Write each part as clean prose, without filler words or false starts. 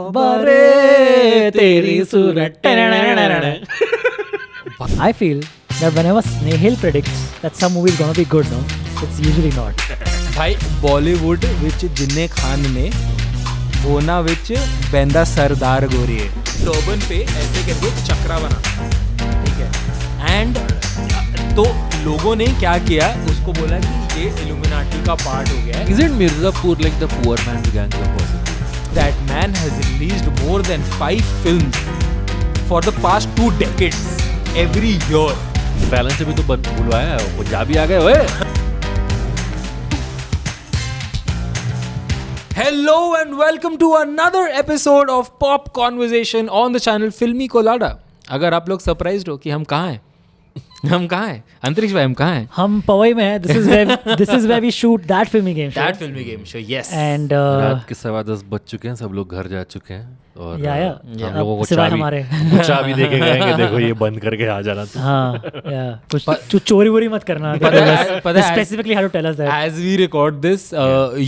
तौबा रे तेरी सूरत. I feel that whenever Snehal predicts that some movie is gonna be good, no, it's usually not. भाई बॉलीवुड विच जिन्ने खान ने होना विच बेंदा सरदार गोरी है. टर्बन पे ऐसे करके चक्रा बना, ठीक है. एंड तो लोगों ने क्या किया, उसको बोला कि ये इल्यूमिनाटी का पार्ट हो गया है. Isn't Mirzapur like the poor man's gang of Wasseypur? That man has released more than 5 films for the past 2 decades every year. Balance से भी तो बुलवाया है, पंजाबी आ गए ओए. Hello and welcome to another episode of Pop Conversation on the channel Filmy Colada. अगर आप लोग सरप्राइज्ड हो कि हम कहाँ हैं, हम कहाँ हैं, अंतरिक्ष भाई हम कहाँ हैं? हम पवई में हैं. This is where we shoot that filmy game show. That filmy game show, yes. And रात के 10:15 बज चुके हैं, सब लोग घर जा चुके हैं और हम लोगों को सिवाय हमारे चाबी देके गए कि देखो ये बंद करके आ जाना. हाँ, कुछ चोरी वोरी मत करना. Specifically how to tell us that. As we record this,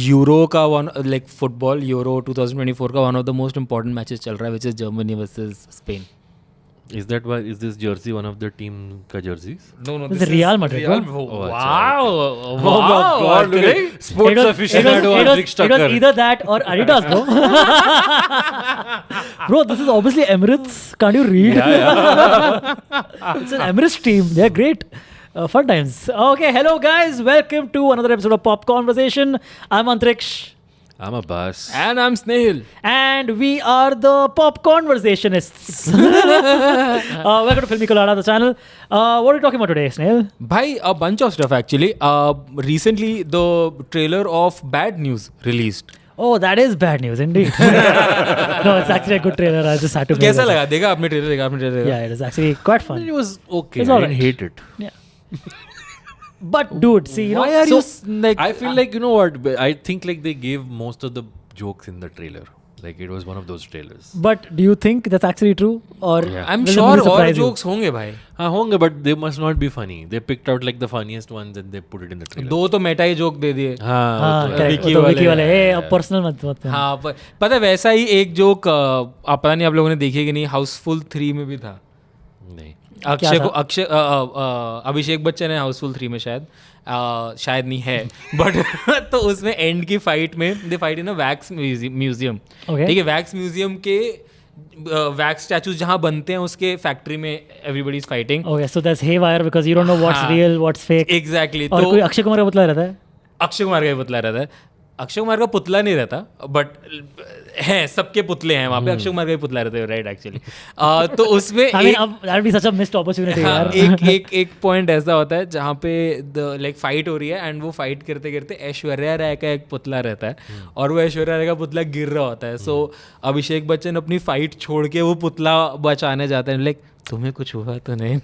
Euro का one like football Euro 2024 का one of the most important matches चल रहा है, which is Germany versus Spain. Is this jersey one of the team का jerseys? No, This is Real Madrid, Real. bro. Wow! Oh my God! Look at sports aficionado Antriksh It was Thakkar. either that or Adidas, bro. Bro, this is obviously Emirates. Can't you read? Yeah. It's an Emirates team. They're great. Fun times. Okay, hello guys. Welcome to another episode of Pop Conversation. I'm Antriksh. I'm Abbas. And I'm Snehal. And we are the Pop Conversationists. Welcome to Filmy Colada, the channel. What are we talking about today, Snehal? Bhai, a bunch of stuff actually. Recently, the trailer of Bad News released. Oh, that is bad news indeed. No, it's actually a good trailer. I just had to. कैसा लगा? देखा आपने trailer? देखा आपने trailer? Yeah, it is actually quite fun. It was okay. It's I alright. didn't hate it. Yeah. But dude, see, Why are you like? I feel like, you know what? I think like they gave most of the jokes in the trailer. Like it was one of those trailers. But do you think that's actually true, or I'm will the sure movie और surprise you? jokes होंगे भाई. हाँ होंगे, but they must not be funny. They picked out like the funniest ones and they put it in the trailer. 2 तो Meta ही joke दे दिए. हाँ हाँ, correct. Vicky वो तो विकी वाले. वाले. अब पर्सनल मत. हाँ, पता है वैसा ही एक जोक आप पता नहीं आप लोगों ने देखी कि नहीं, हाउसफुल 3 में भी था. नहीं. अभिषेक बच्चन है हाउसफुल 3 में शायद नहीं है बट तो उसमें एंड की फाइट में they fight in a wax museum. Okay. ठीक है, वैक्स म्यूजियम के वैक्स स्टैचूज जहाँ बनते हैं उसके फैक्ट्री में everybody is fighting. Okay, so there's haywire because you don't know what's हाँ. real, what's fake. एग्जैक्टली. और तो कोई अक्षय कुमार का पुतला रहता है. अक्षय कुमार का ही पुतला रहता है. अक्षय कुमार का पुतला नहीं रहता बट है, सबके पुतले हैं वहाँ पे. अक्षय कुमार का ही पुतला रहता है, राइट एक्चुअली. तो उसमें I mean, that would be such a missed opportunity. हाँ, यार. एक पॉइंट ऐसा होता है जहाँ पे लाइक फाइट हो रही है एंड वो फाइट करते करते ऐश्वर्या राय का एक पुतला रहता है और वो ऐश्वर्या राय का पुतला गिर रहा होता है. सो अभिषेक बच्चन अपनी फाइट छोड़ के वो पुतला बचाने जाते हैं. लाइक तुम्हें कुछ हुआ तो नहीं?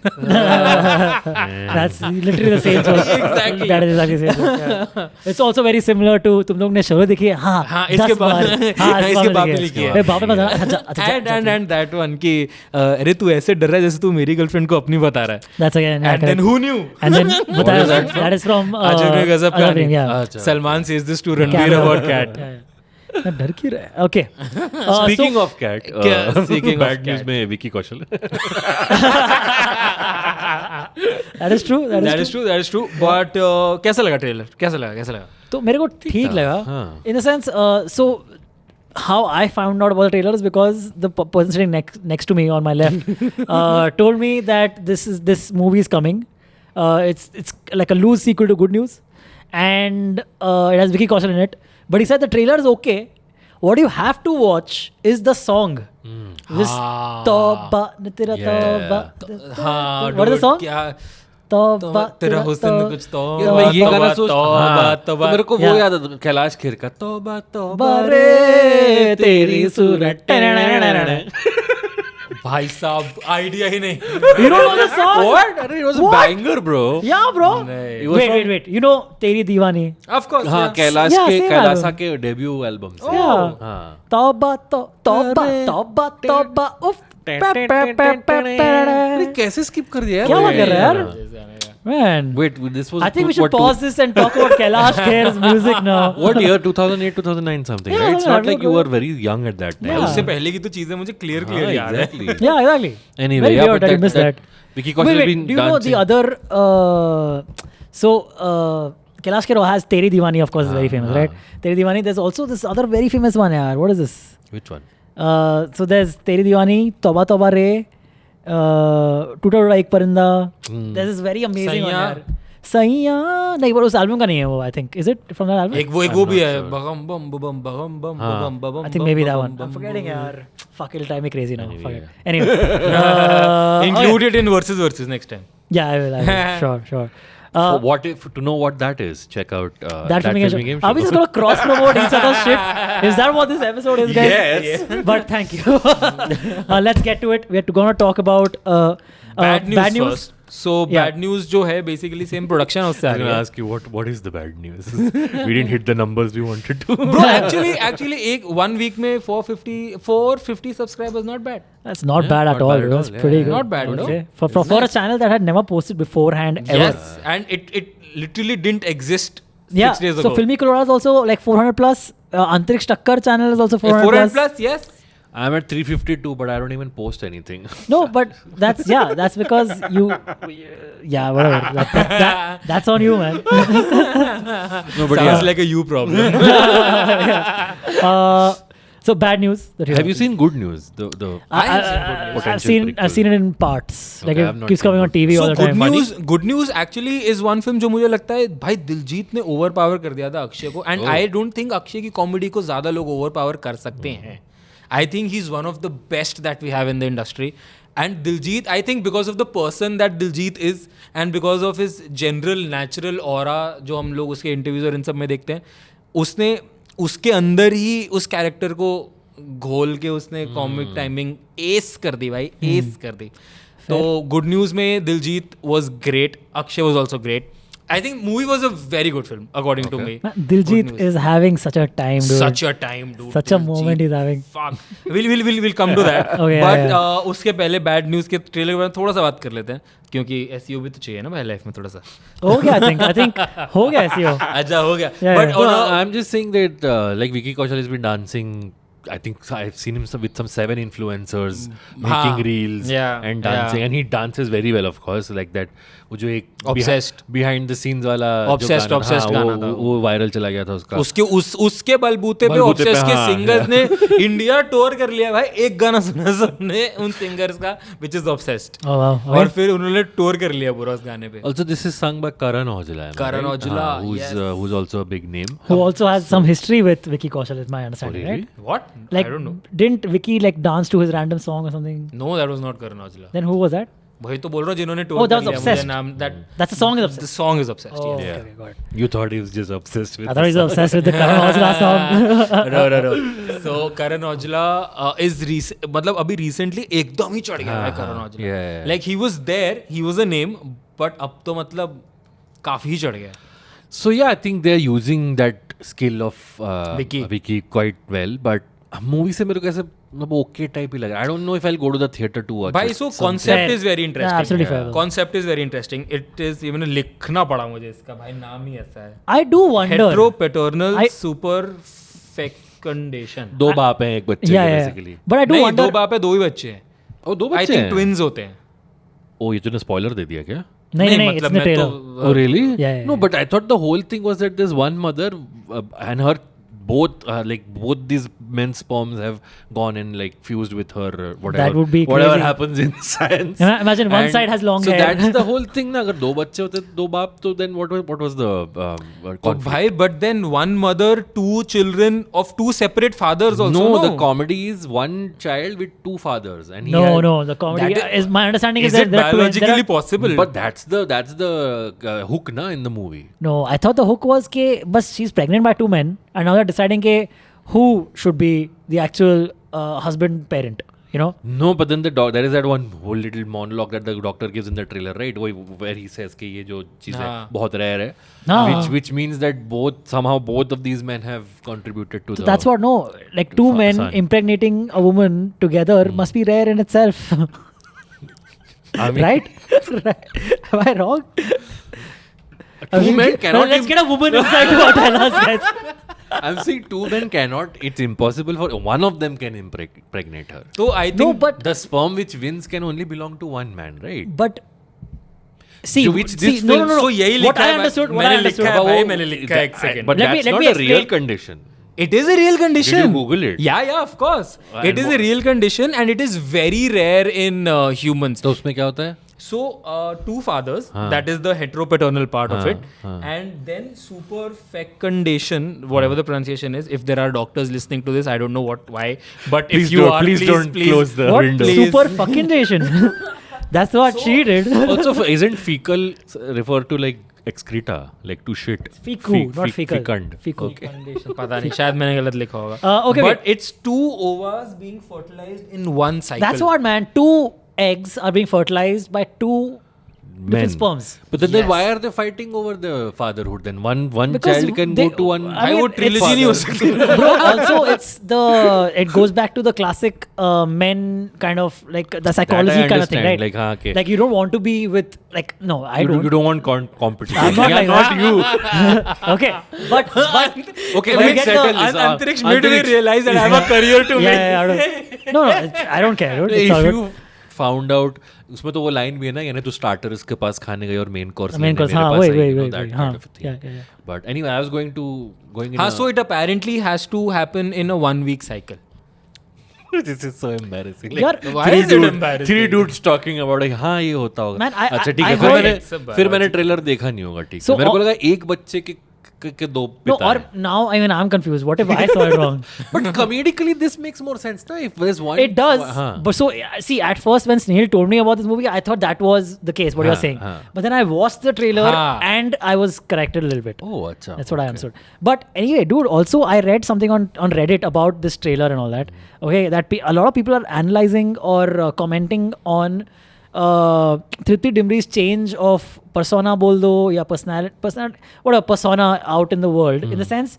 That's literally the same joke. Exactly. That is exactly the same joke. Yeah. It's also very similar to तुम लोग ने शो देखी है? हाँ. हाँ, इसके बाद इसके बाप ने लिखी है. बाप ने बताया. एंड दैट वन कि अरे तू ऐसे डर रहा है जैसे तू मेरी गर्लफ्रेंड को अपनी बता रहा है. That's again. And then who knew? And then बताया that is from अजय गजब Azab, yeah. Salman says this to Ranbir about Kat. डर क्यों रहा है? Okay. Speaking of cat, speaking of bad news cat. में Vicky Kaushal. That is true. That is true. But कैसा लगा trailer? कैसा लगा? तो मेरे को ठीक लगा. हाँ. In a sense, so how I found out about the trailer is because the person sitting next to me on my left told me that this movie is coming. It's like a loose sequel to Good News, and it has Vicky Kaushal in it. But he said the trailer is okay. What you have to watch is the song. This Tauba, Tera Tauba. What is the song? Tauba, तेरा हुस्न कुछ तो. मैं ये गाना सोच तौबा तो मेरे को वो याद आता, कैलाश खेर का तौबा तौबा रे तेरी सूरत. भाई साहब आइडिया ही नहीं. You don't know the song? What? अरे it was a banger, bro. Yeah, bro. नहीं. It was from- Wait. You know तेरी दीवानी? Of course. हाँ, yes. कैलाश Yeah, के same कैलाशा album. के डेब्यू एल्बम से. Yeah. हाँ. तौबा उफ. अरे कैसे स्किप कर दिया यार? क्या बात कर रहा है यार? Man. Wait, this was. I think we should pause this and talk about Kailash Kher's music now. What year? 2008, 2009 something. Yeah, Right? It's yeah, not like you yeah. were very young at that time. Yeah. उससे पहले की तो चीजें मुझे clear याद है. Exactly. Yeah, exactly. Anyway, Very yeah, weird but that you missed that. Vicky Kaushal has been do you know dancing. the other? Kailash Kher has Teri Diwani, of course, is very famous, right? Teri Diwani. There's also this other very famous one. Yaar. What is this? Which one? So there's Teri Diwani, Toba Toba Re, Toota Toota Ek Parinda. There's this very amazing one. Saiya. यार. सैया नहीं, पर उस album का नहीं है वो. I think is it from that album? एक वो भी है. Burgman bomb bomb Burgman bomb bomb bomb. I think maybe that one. I'm forgetting यार. Fuck, it'll drive me crazy now. Anyway, Fuck it. yeah. Anyway. Include it in versus next time. Yeah, I will. Sure. So what if to know what that is? Check out That filming Filming Game show. Are we just gonna cross promote each other's shit? Is that what this episode is, guys? Yes. But thank you. Let's get to it. We're gonna talk about Bad news first. So Yeah. bad news जो है basically same production उससे आ I'm रही gonna है. ask you what is the bad news? We didn't hit the numbers we wanted to. Bro, actually एक 1 week में 450 subscribers not bad. That's not bad not at all. bad at That's all. pretty Yeah, good. not bad, I would no? say. For a channel that had never posted beforehand ever. Yes, and it literally didn't exist 6 Yeah. days So ago. Filmy Colora is also like 400 plus. Antariksh Takkar channel is also 400 400 plus. plus, yes. I'm at 352, but I don't even post anything. No, but that's because you. Yeah, whatever. That's on you, man. No, but Sounds yeah. like a you problem. So bad news. That Have you seen Good News? The I have seen Good News. I've seen it in parts. Like Okay, I have it not keeps seen coming on Good TV all So the time. good news actually is one film जो मुझे लगता है भाई दिलजीत ने over power कर दिया था अक्षय को and I don't think Akshay की कॉमेडी को ज्यादा लोग ओवर पावर कर सकते हैं. I think he is one of the best that we have in the industry and Diljit I think because of the person that Diljit is and because of his general natural aura जो हम लोग उसके interviews और इन सब में देखते हैं उसने उसके अंदर ही उस कैरेक्टर को घोल के उसने कॉमिक टाइमिंग एस कर दी भाई एस कर दी. तो गुड न्यूज में Diljit was great, Akshay was also great. I think movie was a very good film according to me. Man, Diljit is having such a time, dude. Such a time, dude. Such a moment he's having. Fuck. We'll come to that. Okay, But yeah. उसके पहले bad news के trailer के बारे में थोड़ा सा बात कर लेते हैं क्योंकि SEO भी तो चाहिए ना भाई लाइफ में थोड़ा सा. हो गया I think हो गया SEO. अच्छा हो गया. Yeah, But yeah. No, I'm just saying that like Vicky Kaushal has been dancing. I think I've seen him with some 7 influencers making reels Yeah, and dancing, yeah. and he dances very well, of course. Like that, वो जो एक Obsessed. behind the scenes वाला जो Obsessed, गाना obsessed था, गाना था वो वायरल चला गया था उसका. उसके बलबूते पे बलबूते पे, ऑब्सेस के हाँ, सिंगर्स ने इंडिया टूर कर लिया भाई. एक गाना सुना सबने उन सिंगर्स का which is obsessed. Oh wow. और फिर उन्होंने टूर कर लिया पूरा उस गाने पे. Also, this is sung by Karan Aujla. am I Karan right? Aujla, who's yes. who's also a big name. Who also has some history with Vicky Kaushal, is my understanding, really? right? What? Like, I don't know. didn't Vicky like dance to his random song or something? No, that was not Karan Aujla. Then who was that? वही तो बोल रहा हूँ जिन्होंने tour Oh, that कर was लिया मुझे Obsessed. नाम that That's the song is the obsessed. song is obsessed. Oh, yes. okay, got it. You thought he was just obsessed with. I thought he's obsessed with the Karan Aujla song. No. So Karan Aujla is मतलब अभी recently एकदम ही चढ़ गया है Karan Aujla. Yeah. Like he was there, he was a name, but अब तो मतलब काफी ही चढ़ गया. So yeah, I think they're using that skill of Vicky. quite well, but movie से मेरे को ऐसे मतलब okay type ही लगा. I don't know if I'll go to the theater to watch भाई it. so concept Fair. is very interesting. Yeah, absolutely fair. Concept is very interesting. It is even लिखना पड़ा मुझे इसका भाई नाम ही ऐसा है. I do wonder. Heteropaternal I- super fecundation. दो बाप हैं एक बच्चे Yeah, के yeah. basically. But I do नहीं wonder. दो बाप है दो ही बच्चे हैं. ओ दो I बच्चे think हैं. twins होते हैं. ओ ये तूने spoiler दे दिया क्या? नहीं, it's मतलब in the मैं trailer. तो Oh really? Yeah. No, but I thought the whole thing was that there's one mother and her both these men's sperms have gone and like fused with her whatever. That would be whatever crazy. happens in science. Imagine one side has long so hair. that's the whole thing ना अगर दो बच्चे होते दो बाप तो then what was the तो conflict? भाई but then one mother, two children of two separate fathers also. No, No, the comedy is one child with two fathers and he No, had- no. The comedy That is my understanding is is that it there are twins. biologically possible? But that's the hook na in the movie. No, I thought the hook was ke bas she's pregnant by two men and now they're deciding ke who should be the actual husband parent, you know? No, but then there is that one whole little monologue that the doctor gives in the trailer, right? Where he says कि ये जो चीज़ है हाँ. बहुत rare है, हाँ. which means that somehow both of these men have contributed to So the. that's what, no, like two men son. impregnating a woman together must be rare in itself. I mean, right? Right. Am I wrong? two men cannot. Let's get a woman inside to tell us, guys. I'm saying two men cannot. It's impossible for one of them can impregnate her. So I think No, but The sperm which wins can only belong to one man, right? but see, To which this no, no, film- no, no. So यही What लिखा I है understood, what I मैंने understood. लिखा है भाई वो- मैंने लिखा है एक second. But Let me- that's let not me a real explain. condition. It is a real condition. Did you Google it? Yeah, of course. And It is a what- real condition and it is very rare in humans. तो उसमें क्या होता है? So, two fathers, हाँ. that is the heteropaternal part of हाँ, it. हाँ. And then superfecundation, whatever the pronunciation is. If there are doctors listening to this, I don't know why. But Please if you don't- are, please don't close the What window. Please. super fucking nation? That's what she did. Also, isn't fecal referred to like excreta, like to shit? Fecal, not fecal. Fecund. Fecal. Okay. पता नहीं शायद मैंने गलत लिखा होगा. Okay, But okay. it's two ovaries being fertilized in one cycle. That's what, man. 2 eggs are being fertilized by 2 different Men. sperms. But then Yes. why are they fighting over the fatherhood? Then one Because child can they- go to one. I mean, वो trilogy नहीं हो सकती. Bro, also it goes back to the classic men kind of like the psychology kind of thing, understand, right? like, हाँ, okay. Like you don't want to be with like no, I you, don't. you don't want competition. I'm not Yeah, like not that. you. Okay, but Okay, But let's get the settle this. Antariksh made me realize that I have a career to make. yeah, I don't, no, I don't care. Dude. It's all If good. you found out, उसमें तो वो line भी है ना, यानी तो starters के पास खाने गए और मेन कोर्स Main course, हाँ, वही, वही, हाँ, yeah. But anyway, I was going in हाँ, a- so it apparently has to happen in a 1 week cycle. This is so embarrassing. Yaar, why is it embarrassing? Three dudes talking about like, हाँ ये होता होगा. Man, अच्छा ठीक I है. heard फिर मैंने ट्रेलर देखा नहीं होगा, ठीक है. So, मेरे को लगा एक बच्चे के दो No, पिता or हैं. now I mean I'm confused. What if I saw it wrong? But comedically this makes more sense, na? If there's one. It does. हाँ. But so see, at first when Snehal told me about this movie, I thought that was the case. What you're हाँ, saying. हाँ. But then I watched the trailer हाँ. and I was corrected a little bit. Oh, अच्छा. That's what I okay. understood. But anyway, dude, also I read something on Reddit about this trailer and all that. Okay, that a lot of people are analyzing or commenting on Tripti Dimri's change of persona बोल दो या personality whatever persona out in the world in the sense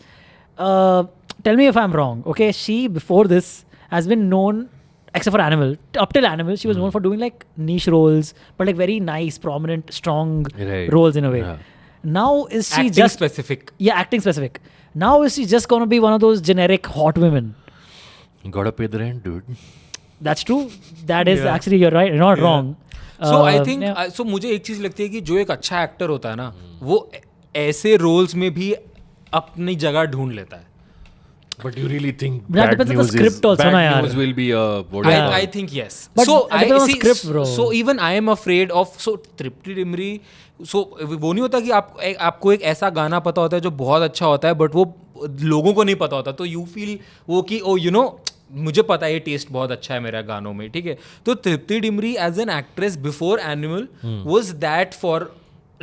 tell me if I'm wrong. Okay, she before this has been known except for Animal, up till Animal she was known for doing like niche roles but like very nice prominent strong Right. roles in a way. Yeah. Now is she Acting just specific. yeah, acting specific. Now is she just gonna be one of those generic hot women? Gotta pay the rent, dude. That's true. That is Yeah. actually you're right. You're not wrong. So I think yeah. so मुझे एक चीज लगती है कि जो एक अच्छा actor होता है ना वो ऐसे रोल्स में भी अपनी जगह ढूंढ लेता है. But you really think That bad depends on the news script is, also, bad na yaar. news will be what Yeah. I think yes. But So it depends on script, bro. So even I am afraid of so Tripti Dimri. So वो नहीं होता कि आपको एक ऐसा गाना पता होता है जो बहुत अच्छा होता है बट वो लोगों को नहीं पता होता तो यू फील वो कि ओ यू नो मुझे पता है ये टेस्ट बहुत अच्छा है मेरा गानों में, ठीक है. तो Tripti Dimri as an actress before Animal was that for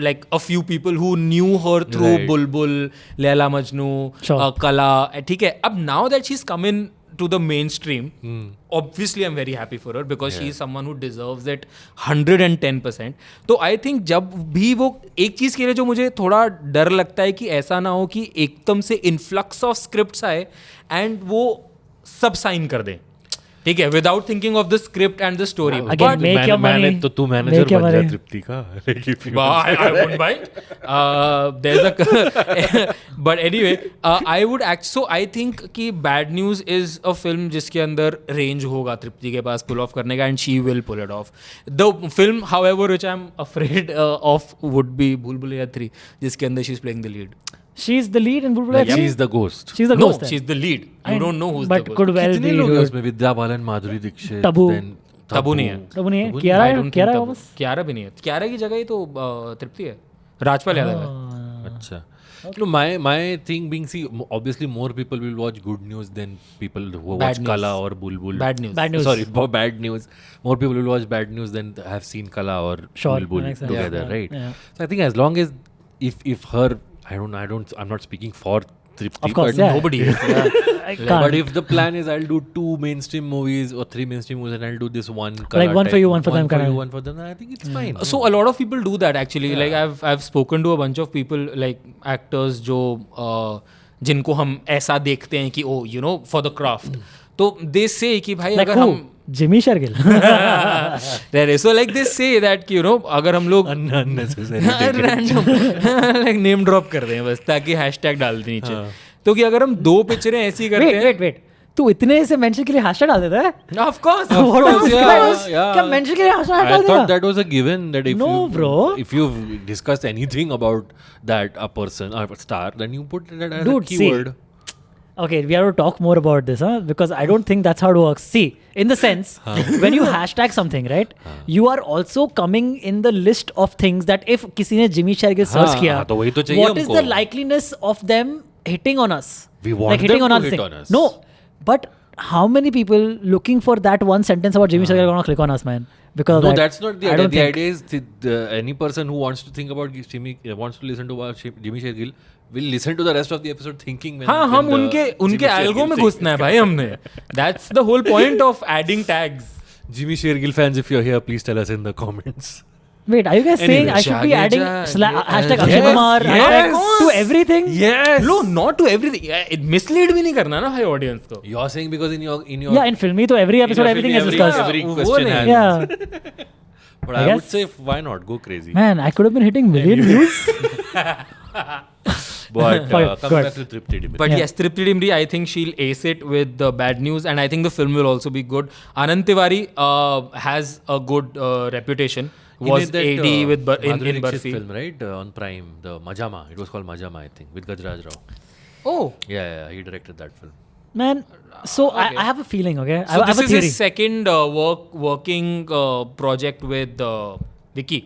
like a few people who knew her through Right. Bulbul, Laila Majnu, Sure. Kala, ठीक है. अब now that she's come in to the mainstream, obviously I'm very happy for her because she is someone who deserves it 110%. तो I think जब भी वो एक चीज़ के लिए जो मुझे थोड़ा डर लगता है कि ऐसा ना हो कि एकदम से इन्फ्लक्स ऑफ स्क्रिप्ट्स आए एंड वो सब साइन कर दें, ठीक है, without thinking of the script and the story. Again, make your money. तो तू मैनेजर Make your बन जा money. तृप्ति का. Like if you- I wouldn't mind. There's a but anyway, I would so I think कि Bad News is a film जिसके अंदर range होगा तृप्ति के पास pull off करने का and she will pull it off. The film, however, which I'm afraid of would be Bhool Bhulaiya 3 जिसके अंदर she's playing the lead. She's the lead in Bulbul. Like she's the ghost. She's the No, ghost. she's the lead. You don't know who's but the could ghost. well कितने be. लोग हैं dude. उसमें? Vidya Balan, Madhuri Dixit, Tabu. then Tabu नहीं है. तब नहीं है. Tabu Kiara I है. don't think कियारा है तब्बू. बस. कियारा भी नहीं है. कियारा की जगह ही तो तृप्ति है. राजपाल यादव है. अच्छा. No, my thing being, see, obviously more people will watch good news than people who Bad watch news. Kala or Bulbul. Bad news. Bad news. Sorry, bad news. More people will watch bad news than have seen Kala or Sure, Bulbul makes sense. together, Yeah, right? yeah. So I think as long as if her, I'm not speaking for Tripti, Of course, but yeah. Nobody is. Yeah. I But can't. if the plan is I'll do 2 mainstream movies or 3 mainstream movies and I'll do this one Kala Like one for type, you, one for them for kinda. you, one for them, I think it's fine. So a lot of people do that actually. Like I've spoken to a bunch of people like actors जो जिनको हम ऐसा देखते हैं कि oh you know for the craft. तो they say कि भाई Like अगर who? हम Jimmy Shergill. So like they say that कि, you know, अगर हम लोग unnecessary random like name drop कर दें बस ताकि हैशटैग डाल दें नीचे, तो कि अगर हम 2 पिक्चरें ऐसी करते हैं, wait. तू इतने से मेंशन के लिए हैशटैग डाल देता है? Of course What is this yeah, guys? yeah. क्या मेंशन के लिए हैशटैग I डाल thought देगा? that was a given that if No, you bro. if you've discussed anything about that a person or a star, then you put that as Dude, a keyword. Okay, we have to talk more about this, huh? Because I don't think that's how it works. See, in the sense, when you hashtag something, right, you are also coming in the list of things that if किसी ने Jimmy Shergill search हाँ, किया, हाँ, तो वही तो चाहिए what is हमको. the likeliness of them hitting on us? We want like hitting them on to us hit thing. on us. No, but how many people looking for that one sentence about Jimmy Shergill are gonna click on us, man? Because of No, that. that's not the I idea. don't The think. idea is any person who wants to think about Jimmy wants to listen to Jimmy Shergill will listen to the rest of the episode thinking when हाँ when हम the उनके Jimmy Shergill algo में thing. घुसना है भाई हमने. That's the whole point of adding tags. Jimmy Shergill fans, if you're here, please tell us in the comments. Wait, are you guys saying Anyway, I should be adding Jadeja, hashtag yes, Akshay Kumar hashtag yes. to everything? Yes. No, not to everything. Mislead भी नहीं करना ना भाई audience को. You're saying because in your Yeah, in filmy, so every episode, everything is discussed. Every वो question नहीं. has. Yeah. But I I would guess- say why not go crazy. Man, I could have been hitting million views. But Fine, go coming ahead. back to Tripti Dimri. But Yeah. yes, Tripti Dimri, I think she'll ace it with the bad news, and I think the film will also be good. Anand Tiwari has a good reputation. He Was made that, AD with Madhuri in Dixit Barfi. film, right? On Prime, the Majama. It was called Majama, I think, with Gajraj Rao. Oh, Yeah, he directed that film. Man, so Okay. I have a feeling, okay? so I have this a is theory. his second working project with Vicky.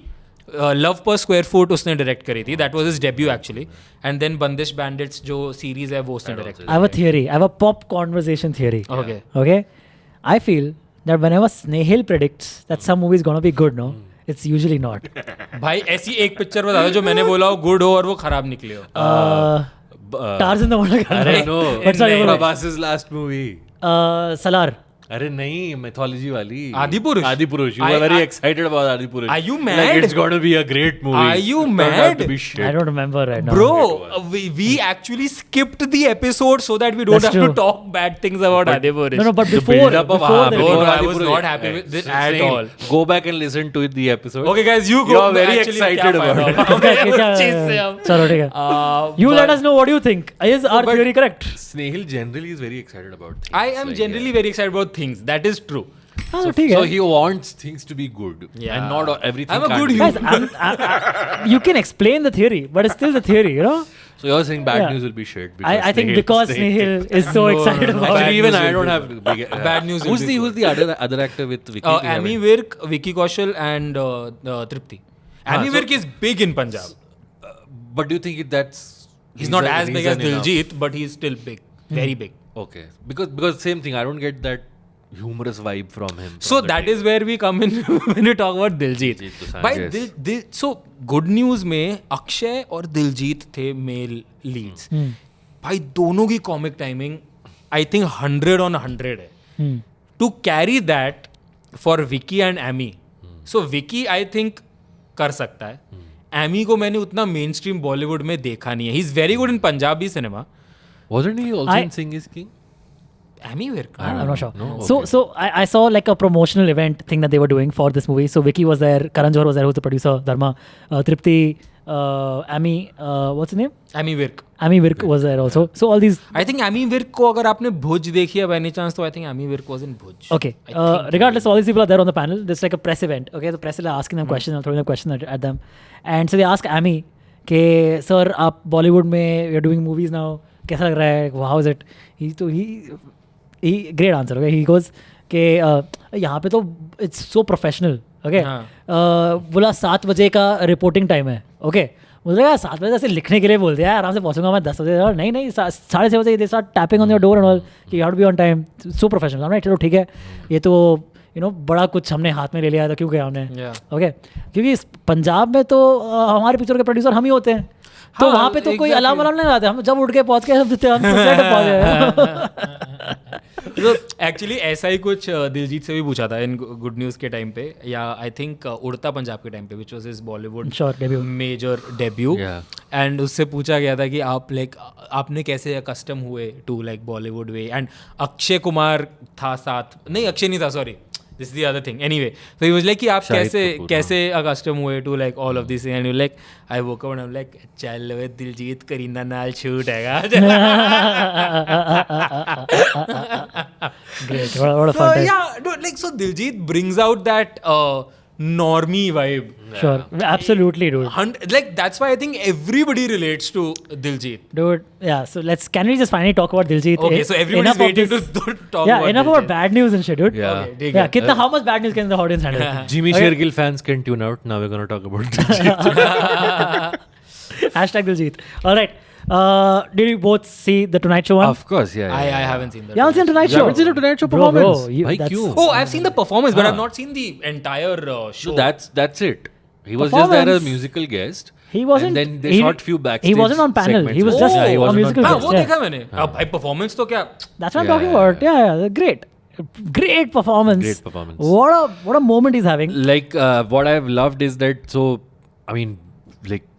Love per Square Foot उसने direct करी थी. That was his debut actually. And then Bandish Bandits जो series है वो उसने direct I have a theory. I have a pop conversation theory. Okay. Okay? I feel that whenever Snehil predicts that some movie is gonna be good, no? It's usually not. भाई ऐसी एक picture बता दो जो मैंने बोला हो good हो और वो खराब निकले हो. Tarzan the Wonder Car. अरे no, But sorry, बोलो. Prabhas's last movie. Salar. अरे नहीं, mythology वाली. Aadipurush? Aadipurush. You were very excited about Aadipurush. Are you Like mad? it's going to be a great movie. Are you Turned out mad? to be shit. I don't remember right now. Bro, we actually skipped the episode so that we don't That's have true. to talk bad things about Adipurish. No, but The before, build-up of before the No, no, I Aadipurush, was not happy with it at Snehil, all. Go back and listen to the episode. Okay, guys, you go. You are very Actually, excited क्या about फायदा it. होगा? क्या- क्या- उस चीज़ से हम- चलो ठीक है. You but let us know what you think. Is our but- theory correct? Snehil generally is very excited about things. I am like, generally very excited about things. That is true. हाँ, So, तो ठीक so है. he wants things to be good. Yeah. And not everything. I'm a can't good be human. Guys, you can explain the theory, but it's still the theory, you know? So you're saying bad Yeah. news will be shit. I think because Snehil is so No, excited no, no. about Bad Actually, even news I will don't be have big, Bad news will Who's be the other actor with Vicky? Do you have Amy it? Virk, Vicky Kaushal, and Tripti. Amy so- Virk is big in Punjab. But do you think that's He's not reason- as big as reason enough? Diljit, but he's still big. Very big. Okay, because same thing. I don't get that humorous vibe from him. So that is where we come in when we talk about Diljit. Diljit Dosanjh, By yes. so good news में अक्षय और दिलजीत थे mail Leeds. भाई दोनों की comic timing I think 100 on 100 है. To carry that for Vicky and Ammy. So Vicky I think कर सकता है. एमी को मैंने उतना मेन स्ट्रीम बॉलीवुड में देखा नहीं है. He is very good in Punjabi cinema. wasn't he also I- in Sing is King? Ammy Virk. I'm not sure. No? So, Okay. so I saw like a promotional event thing that they were doing for this movie. So Vicky was there, Karan Johar was there, who's the producer, Dharma, Tripti, Amy, what's her name? Ammy Virk. Amy Virk was there also. So all these. I think Ammy Virk को अगर आपने भुज देखी है bye any chance तो I think Ammy Virk was in Bhuj. Okay. Regardless, all these people are there on the panel. This is like a press event. Okay, the press is asking them questions, throwing them questions at them, and so they ask Amy, "के sir, आप Bollywood में you're doing movies now. कैसा लग रहा है? How is it?" He great answer. Okay, he goes कि यहाँ पे तो it's so professional. Okay. बोला 7 बजे का रिपोर्टिंग टाइम है. Okay. बोल रहा 7 बजे ऐसे लिखने के लिए बोल दिया आराम से पहुंचूंगा मैं 10 बजे. और नहीं 6:30 बजे they start tapping on your door and all कि you have to be on time. So professional. Right, चलो ठीक है. ये तो बड़ा कुछ हमने हाथ में ले लिया तो क्यों गया हमने. ओके, क्योंकि इस पंजाब में तो हमारे पिक्चर के प्रोड्यूसर हम ही होते हैं. तो हाँ, वहाँ पे तो कोई exactly. अलार्म नहीं लगाते. हम जब उठ के पहुँच के हम set पे पहुँच गए. तो एक्चुअली ऐसा ही कुछ दिलजीत से भी पूछा था इन गुड न्यूज़ के टाइम पे, या आई थिंक उड़ता पंजाब के टाइम पे, which was his Bollywood Sure, debut. Major debut. And उससे पूछा गया था कि आप लाइक आपने कैसे कस्टम हुए to like Bollywood way. And Akshay Kumar था साथ, नहीं अक्षय नहीं था, sorry this is the other thing. Anyway, so he was like कि आप शाहिद कैसे कपूर, कैसे accustomed हुए to like all of this, and you like I woke up and I'm like चल वे दिलजीत करीना नाल shoot हैगा. Great. What a So fun time. yeah, dude, like so Diljit brings out that normie vibe. Sure. Absolutely, dude. Like that's why I think everybody relates to Diljit. Dude, yeah. So can we just finally talk about Diljit? Okay, so everybody's Enough of waiting this- to talk Yeah, about enough Diljit. about bad news and shit, dude. Yeah. Okay, ठीक Yeah, है. how much bad news can the audience handle? Jimmy Okay. Shergill fans can tune out. Now we're going to talk about Diljit. Hashtag Diljit. All right. Did you both see the Tonight Show one? Of course, yeah. I haven't seen that. You haven't seen Tonight You Show? haven't seen the Tonight Show Bro, performance? you- Bhai, that's- kyun? Oh, I've seen the performance, but Ah. I've not seen the entire show. So that's it. He was just there as a Performance. musical guest. He wasn't. And then they he, shot few backstage. He wasn't on panel. segments He was as just well. Yeah, he a wasn't on musical हाँ panel. guest. वो Yeah. देखा मैंने. अब भाई performance तो क्या? That's what I'm Yeah, talking yeah, about. Yeah, great. Great performance. Great performance. What a moment he's having. Like what I've loved is that, so I mean, like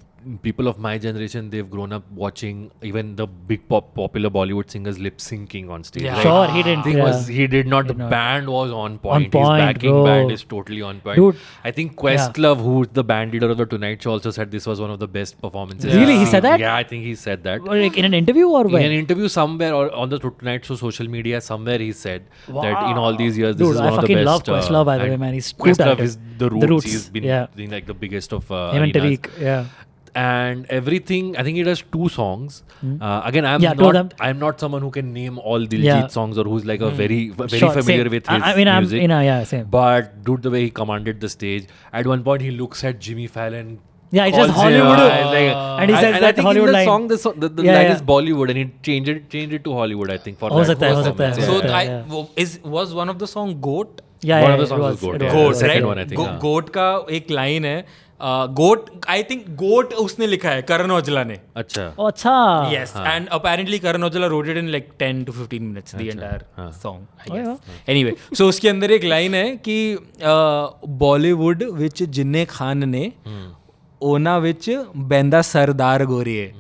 people of my generation, they've grown up watching even the big popular Bollywood singers lip syncing on stage. Yeah. right? Sure, he didn't. Thing yeah. was he did not. Did The not. band was on point. point, His backing bro. band is totally on point. Dude. I think Questlove, who's the band leader of the Tonight Show, also said this was one of the best performances. Really? he's He said seen. that? Yeah, I think he said that. Like in an interview or In when? an interview somewhere or on the Tonight Show social media, somewhere he said that in all these years, this Dude, is I one of the fucking best. love Questlove, by the way, and man. He's too Questlove talented. is the roots. He's been yeah. being like the biggest of Him and arenas. Tariq. Yeah. And everything. I think he does 2 songs. Again, Yeah, two of them. I'm not someone who can name all Diljit Yeah. songs or who's like a very Sure, familiar same. with his I mean, music. yeah, same. But dude, the way he commanded the stage. At one point, he looks at Jimmy Fallon. Yeah, he calls just him, Hollywood. it's like- And he says I that think Hollywood in the line. song, the Yeah, line yeah. is Bollywood, and he changed it to Hollywood. I think for हो that सकता है, हो सकता है, performance. हो So सकता है, was one of the song Goat? Yeah, One yeah, of the it songs was was, Goat, it yeah. was. Goat, second right? one, I think, हाँ. Goat का एक लाइन है. Goat, I think Goat उसने लिखा है करण औजला ने. अच्छा. Oh, अच्छा. Yes, and apparently Karan Aujla wrote it in like 10 to 15 minutes, the entire song, I guess. yeah. Anyway, so उसके अंदर एक लाइन है कि बॉलीवुड विच जिन्ने खान ने ओना विच बैंदा सरदार गोरिए.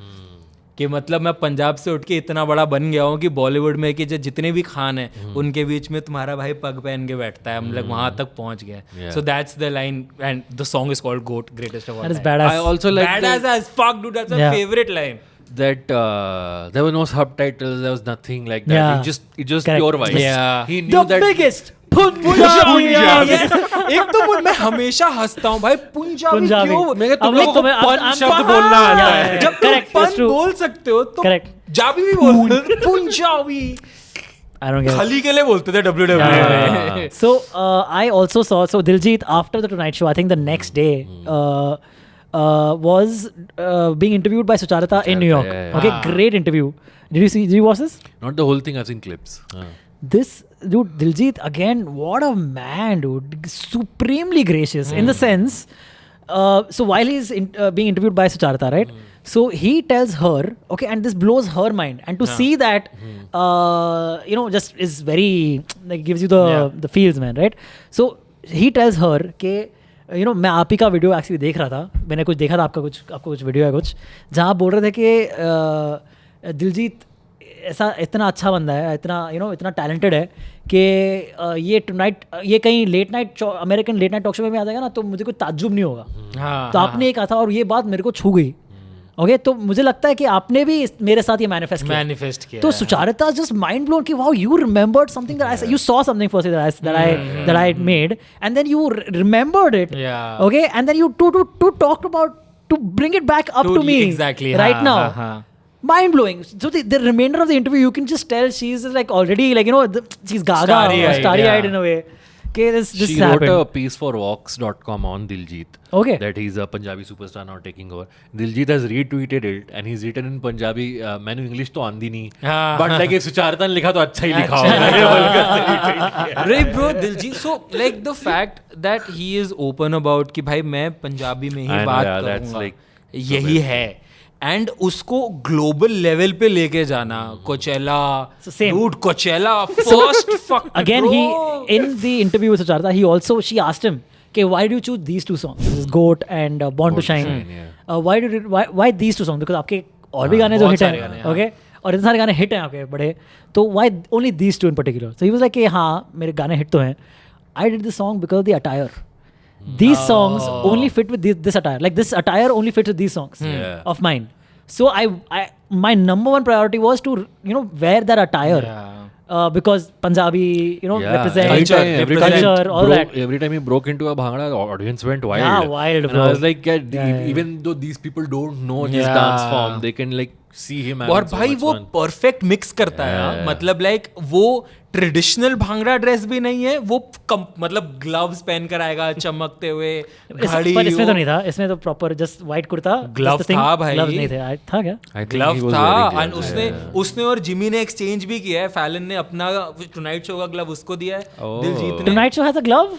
कि मतलब मैं पंजाब से उठ के इतना बड़ा बन गया हूँ कि बॉलीवुड में कि जो जितने भी खान हैं उनके बीच में तुम्हारा भाई पग पहन के बैठता है. हम लोग वहां तक पहुंच गए. Yeah. So that's the line, and the song is called Goat, greatest of all That is time. badass. I also like Badass as fuck, dude. That's my Yeah. favorite line. that there were no subtitles. There was nothing like that. Yeah. It just Correct. pure vibes. Yeah. He knew The that. biggest Punjabi. Punjabi. Yes. एक तो मैं हमेशा हंसता हूँ भाई पंजाबी पंजाबी. क्यों. मैं तुम अब लोगों को तुम्हें- पन I'm- शब्द I'm- बोलना आता Yeah, है. yeah. जब तुम Correct, that's पन true. बोल सकते हो तो Correct. जाबी भी बोल Punjabi. I don't get it. खली के लिए बोलते थे WWE Yeah. में. So I also saw Diljit after the Tonight Show. I think the next day was being interviewed by Sucharita in New York. yeah, yeah. Okay, Ah. great interview. Did you watch this? Not the whole thing. I've seen clips. This dude Diljit again. What a man, dude! Supremely gracious in the sense. So while he's being interviewed by Sucharita, right? So he tells her, okay, and this blows her mind, and to see that, just is very like gives you the feels, man, right? So he tells her कि मैं आप ही का video actually देख रहा था. मैंने कुछ देखा था आपको कुछ वीडियो है कुछ जहाँ आप बोल रहे थे कि दिलजीत ऐसा इतना अच्छा बंदा है, इतना टैलेंटेड है कि ये कहीं late night American late night talk show में भी आ जाएगा ना तो मुझे कोई ताज्जुब नहीं होगा. हाँ, तो आपने ये कहा था और ये बात मेरे को छू गई. ओके, तो मुझे लगता है कि आपने भी मेरे साथ ये मैनिफेस्ट किया. तो सुचारिता जस्ट माइंड ब्लोन कि wow you remembered something that I you saw something first that I made and then you remembered it. Okay, and then you to talk about to bring it back up to me exactly right now. Mind blowing. So the remainder of the interview, you can just tell she's like already like she's gaga, starry-eyed in a way. Okay, this She happened. wrote a piece for Vox.com on Diljit. Okay. That he's a Punjabi superstar now taking over. Diljit has retweeted it and he's written in Punjabi. मैंने English तो आंदी नहीं. But like if Sucharita ने लिखा तो अच्छा ही लिखा होगा. Right, bro, Diljit. So like the fact that he is open about कि भाई मैं पंजाबी में ही I know, बात yeah, that's करूँगा. like यही है. एंड उसको ग्लोबल लेवल पे लेके जाना. कोचेला, So same. dude, Coachella, first fuck. Again, bro. he in the interview with Sucharita, she asked him, "Okay, why did you choose these two songs? This is Goat and Born to Shine. Why these two songs? Because आपके और भी गाने जो बहुत hit सारे हैं, गाने, okay, और इतने सारे गाने हिट हैं आपके बड़े, तो why only these two in particular? So he was like, हाँ मेरे गाने हिट तो हैं, I did this song because of the attire. These songs only fit with this attire. Like this attire only fits with these songs of mine. So my number one priority was to wear that attire. Because Punjabi, represent culture, all that. Every time he broke into a bhangra, the audience went wild. Yeah, wild, and bro. I was like, even though these people don't know his dance form, they can like see him. और भाई वो perfect mix करता है, मतलब like वो traditional bhangra dress भी नहीं है, वो मतलब ग्लव्स पहन कर आएगा चमकते हुए, घड़ी। पर इसमें तो नहीं था, इसमें तो proper just white kurta, glove था भाई, ग्लव्स नहीं थे, था क्या? ग्लव था। और उसने और जिमी ने एक्सचेंज भी किया है। फैलन ने अपना टुनाइट शो का ग्लव उसको दिया है, दिलजीत ने। Tonight show has a glove,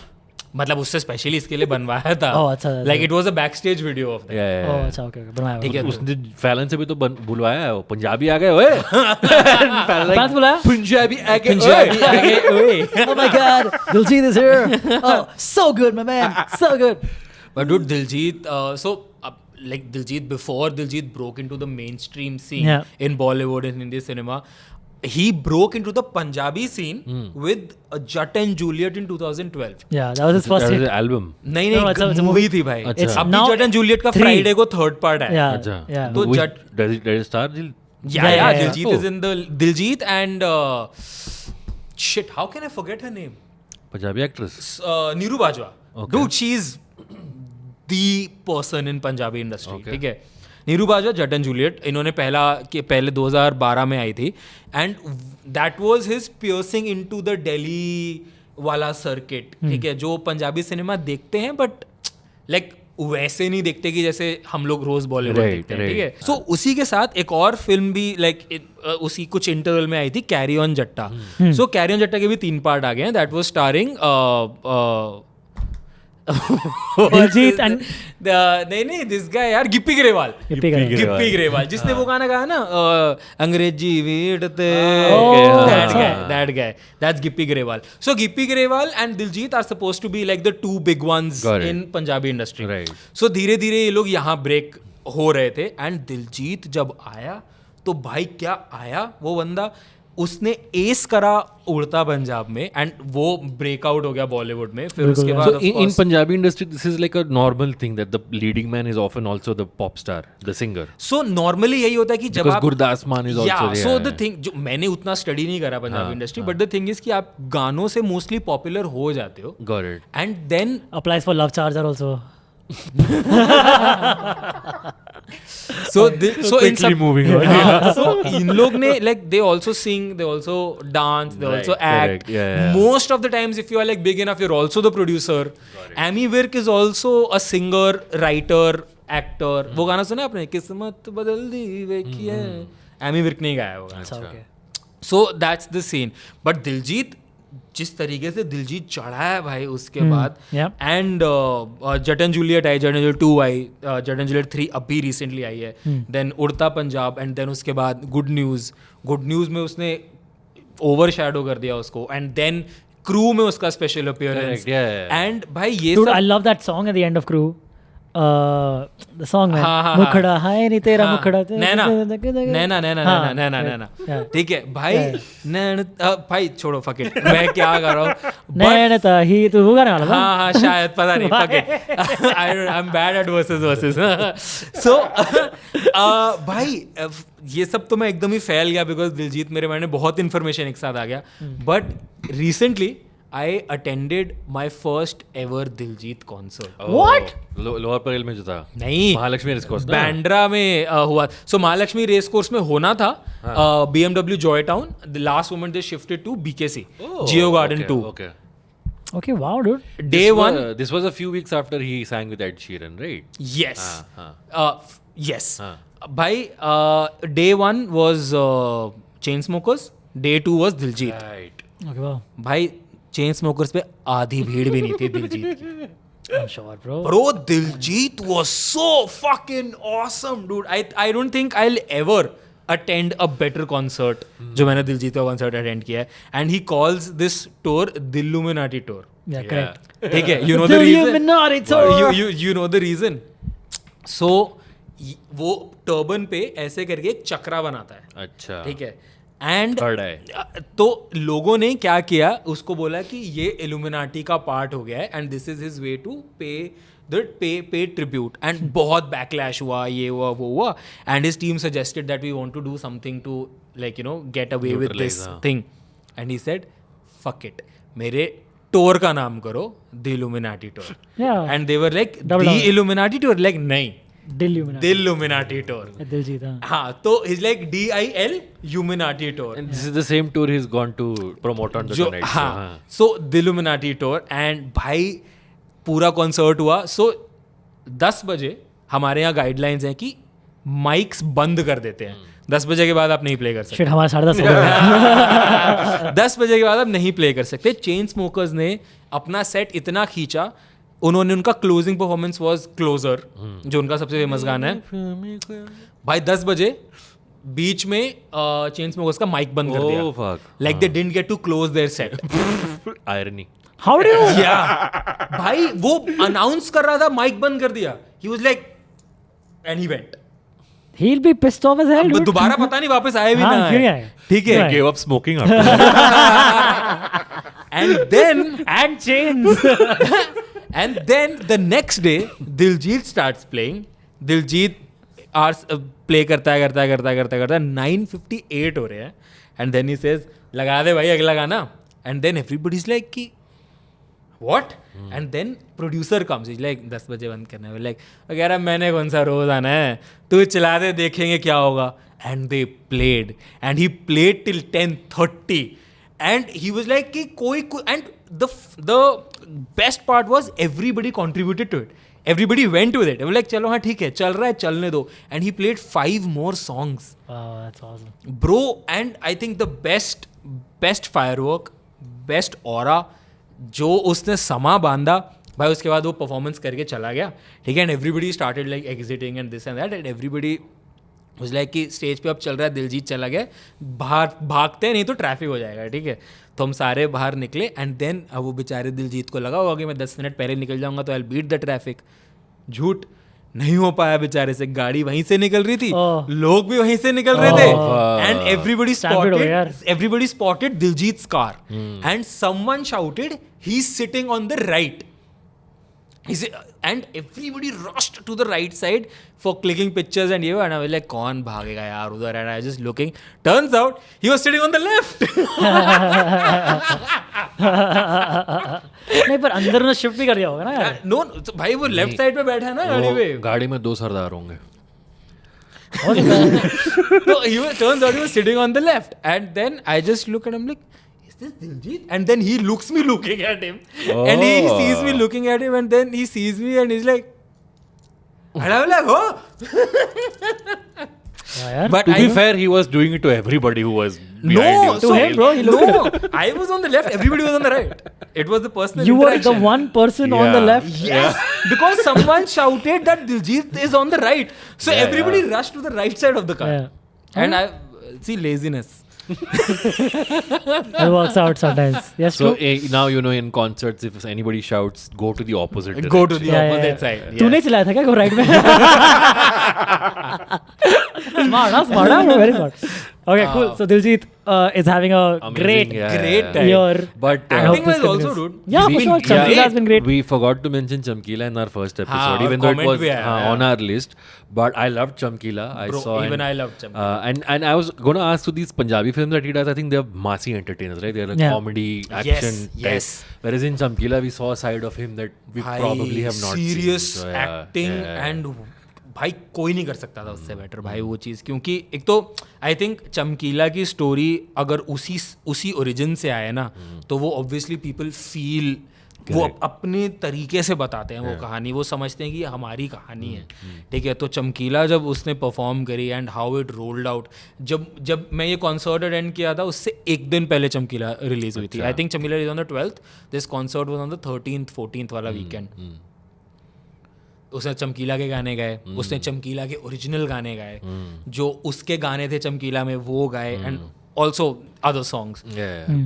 मतलब उससे स्पेशली इसके लिए बनवाया था। अच्छा, like it was a back stage video of that. अच्छा, ओके, बनवाया। ठीक है, उसने फैलन से भी तो बुलवाया है, वो पंजाबी आ गए ओए। फैलन बुलाया, पंजाबी आ गए ओए। Oh my God, Diljit is here. Oh, so good, my man, so good. But dude, Diljit, like Diljit, before Diljit broke into the mainstream scene in Bollywood and Hindi cinema, he broke into the Punjabi scene with Jat and Juliet in 2012. Yeah, that was his first hit. album. नहीं, it's a movie थी भाई। अभी Jat and Juliet का Friday को third part है। Yeah. तो Jat, does it star? Yeah, Diljit is in the Diljit and shit, how can I forget her name? Punjabi actress. Neeru Bajwa. Dude, she's the person in Punjabi industry. ठीक है, नीरू बाजवा, जट and Juliet, इन्होंने पहले 2012 में आई थी, and that was his piercing into the Delhi वाला circuit. ठीक है, जो पंजाबी सिनेमा देखते हैं बट लाइक वैसे नहीं देखते कि जैसे हम लोग रोज बॉलीवुड देखते हैं। ठीक है, सो उसी के साथ एक और फिल्म भी लाइक उसी कुछ इंटरवल में आई थी, कैरी ऑन जट्टा। सो कैरी ऑन जट्टा के भी 3 पार्ट आ गए हैं। That was starring Diljit and नहीं दिस गाय यार, गिप्पी ग्रेवाल, जिसने वो गाना गाया ना, अंग्रेजी वीडते, that guy, that's Gippy Grewal. So Gippy Grewal and Diljit are supposed to be like the 2 big ones in Punjabi industry. So धीरे धीरे ये लोग यहाँ ब्रेक हो रहे थे, एंड दिलजीत जब आया तो भाई क्या आया वो बंदा, उसने एस करा उड़ता पंजाब में, एंड वो ब्रेकआउट हो गया बॉलीवुड में। फिर उसके बाद in Punjabi industry this is like a normal thing that the leading man is often also the pop star, the singer. So normally यही होता है कि जब आप Gurdas Maan is also, so the thing, जो मैंने उतना स्टडी नहीं करा Punjabi industry, but the thing is कि आप गानों से मोस्टली पॉपुलर हो जाते हो, got it, and then applies for love charger also. so in some moving on. So in log ne like they also sing, they also dance, they also act. Most of the times if you are like big enough, you're also the producer. Amy Virk is also a singer, writer, actor. वो गाना सुना आपने, किस्मत बदल दी वेखी है? Amy Virk ने गाया वो गाना। So that's the scene. But Diljit, जिस तरीके से दिलजीत चढ़ा है भाई उसके बाद, एंड जट एंड जूलियट आई, जट एंड जूलियट 2 आई, जट एंड जूलियट 3 अभी रिसेंटली आई है, देन उड़ता पंजाब, एंड देन उसके बाद गुड न्यूज़ में उसने ओवर शैडो कर दिया उसको, एंड देन क्रू में उसका स्पेशल अपीयरेंस, एंड भाई ये सब। I love that song at the end of crew, the song में मुखड़ा है नहीं तेरा मुखड़ा, नैना, ठीक है भाई, भाई छोड़ो फक इट, मैं क्या कर रहा हूँ, नैना ही तो वो गाने वाला था। हाँ शायद, पता नहीं, fuck it, I am bad at versus. So भाई ये सब तो मैं एकदम ही फैल गया, बिकॉज दिलजीत मेरे माइंड में बहुत इन्फॉर्मेशन एक साथ आ गया। But recently I attended my first ever Diljit concert. What? Lower Parel में जो था? नहीं, महालक्ष्मी रेस कोर्स, बांद्रा में हुआ। So महालक्ष्मी रेस कोर्स में होना था, BMW Joy Town. The last moment they shifted to BKC, Geo Garden 2. Okay, wow, dude. Day one. This was a few weeks after he sang with Ed Sheeran, right? Yes. Yes. भाई, day one was Chainsmokers. Day 2 was Diljit. Right. Okay, wow. भाई chain smokers पे आधी भीड़ भी नहीं थी दिलजीत की। I'm sure, bro. Bro, Diljit was so fucking awesome, dude. I don't think I'll ever attend a better concert जो मैंने दिलजीत का concert attend किया है. And he calls this tour Dilluminati tour. Yeah, correct. ठीक है, you know the reason. Dilluminati tour. You know the reason. So वो turban पे ऐसे करके एक चक्रा बनाता है. अच्छा. ठीक है. And Third eye. तो लोगों ने क्या किया, उसको बोला कि ये इल्यूमिनाटी का पार्ट हो गया है and this is his way to pay tribute. And बहुत बैकलैश हुआ, ये हुआ वो हुआ, and his team suggested that we want to do something to like get away with this Neutralize, हाँ. Thing. And he said fuck it, मेरे tour का नाम करो the Illuminati tour. Yeah. And they were like the Double down. Illuminati tour, like नहीं, Dilluminati. The Illuminati tour. Diljit, हाँ. हाँ, तो is like DIL Illuminati tour. And this is the same tour he's gone to promote on the जो Tonight Show. हाँ, so the Illuminati tour. And भाई पूरा concert हुआ. सो 10 बजे हमारे यहाँ गाइडलाइंस हैं कि माइक्स बंद कर देते हैं. 10 बजे के बाद आप नहीं प्ले कर सकते. Shit, हमारा 10:30 हो गया. 10 बजे के बाद आप नहीं प्ले कर सकते. चेन स्मोकर्स ने अपना सेट इतना खींचा, उन्होंने उनका क्लोजिंग परफॉर्मेंस वाज क्लोजर, जो उनका सबसे फेमस गाना है. भाई 10 बजे बीच में चेन स्मोकर्स का माइक बंद कर Oh, दिया. fuck. Like they didn't get to close their set. Irony. How do you? या भाई वो अनाउंस कर रहा था, माइक बंद कर दिया. He was like and he went. He'll be pissed off as hell, dude. दोबारा पता नहीं वापस आए भी हाँ, ना क्यों नहीं आए. आए? ठीक क्यों है. आए? Gave up smoking after. And then And chains. And then the next day, Diljit starts playing. Diljit play करता है 9:58 हो रहे हैं. And then he says, लगा दे भाई अगला गाना. And then everybody's like कि what? And then producer comes. He's like 10 बजे बंद करना है. Like कह रहा मैंने कौन सा रोज आना है, तू चला दे देखेंगे क्या होगा. And they played. And he played till 10:30. And he was like कि कोई and the best part was everybody contributed to it. Everybody went with it. They were like चलो हाँ ठीक है, चल रहा है चलने दो. And he played 5 more songs. Wow, that's awesome. Bro, and I think the best firework, best aura, जो उसने समा बांधा भाई, उसके बाद वो परफॉर्मेंस करके चला गया. ठीक है. And everybody started like exiting and this and that, and everybody was like कि स्टेज पे अब चल रहा है, दिलजीत चला गया, बाहर भागते हैं नहीं तो ट्रैफिक हो जाएगा. ठीक है. तो हम सारे बाहर निकले. एंड देन अब वो बेचारे दिलजीत को लगा होगा कि मैं 10 मिनट पहले निकल जाऊंगा तो I will beat the traffic. झूठ, नहीं हो पाया बेचारे से. गाड़ी वहीं से निकल रही थी, लोग भी वहीं से निकल रहे थे. And everybody spotted Diljit's car. And someone shouted he is sitting on the right. And everybody rushed to the right side for clicking pictures and and I was like कौन भागेगा यार उधर. And I was just looking. Turns out he was sitting on the left. नहीं, पर अंदर उन्होंने shift भी कर दिया होगा ना यार. No, भाई वो लेफ्ट साइड पे बैठा है ना गाड़ी पे. गाड़ी में 2 सरदार होंगे. So turns out he was sitting on the left. And then I just look at him like, is this Diljit? And then he looks me looking at him. And he sees me looking at him, and then he sees me and he's like, and I'm like, oh. हाँ यार. But To I be fair, he was doing it to everybody who was behind no, you. To him, bro, he looked no, I was on the left. Everybody was on the right. It was the personal You were the interaction. one person on the Yeah. left. Yes, because someone shouted that Diljit is on the right. So Yeah, everybody rushed to the right side of the car. Yeah. And I see laziness. It works out sometimes. Yes, So true. now you know in concerts, if anybody shouts, go to the opposite direction. Go to the Yeah, opposite yeah. side. तूने Yes. चलाया था क्या right में? Smart, very smart. Okay, cool. So Diljit is having a Amazing, great great time. year. But I hope Acting this was also, continues. dude. Yeah, He's for sure. been Chamkila great. has been great. we forgot to mention Chamkila in our first episode, और even though it comment was भी आया, yeah. on our list. But I loved Chamkila. I Bro, saw even and, I loved Chamkila. and I was gonna ask, so these Punjabi films that he does, I think they're massy entertainers, right? They're like Yeah. comedy, action type. yes. Whereas in Chamkila, we saw a side of him that we भाई, probably have not serious seen. So, yeah, acting yeah. and भाई कोई नहीं कर सकता था उससे better भाई वो चीज़. क्योंकि एक तो आई थिंक चमकीला की स्टोरी अगर उसी ओरिजिन से आए ना तो वो ऑब्वियसली पीपल फील वो अपने तरीके से बताते हैं वो कहानी. वो समझते हैं कि ये हमारी कहानी है. ठीक है. तो चमकीला जब उसने परफॉर्म करी and how it rolled out, जब मैं ये कॉन्सर्ट अटेंड किया था उससे एक दिन पहले चमकीला रिलीज हुई थी. आई थिंक चमकीला is on the 12th. This concert was on the 13th 14th वाला वीकेंड. उसने चमकीला के गाने गाए, उसने चमकीला के ओरिजिनल गाने गाए, जो उसके गाने थे चमकीला में वो गाए, and also other songs.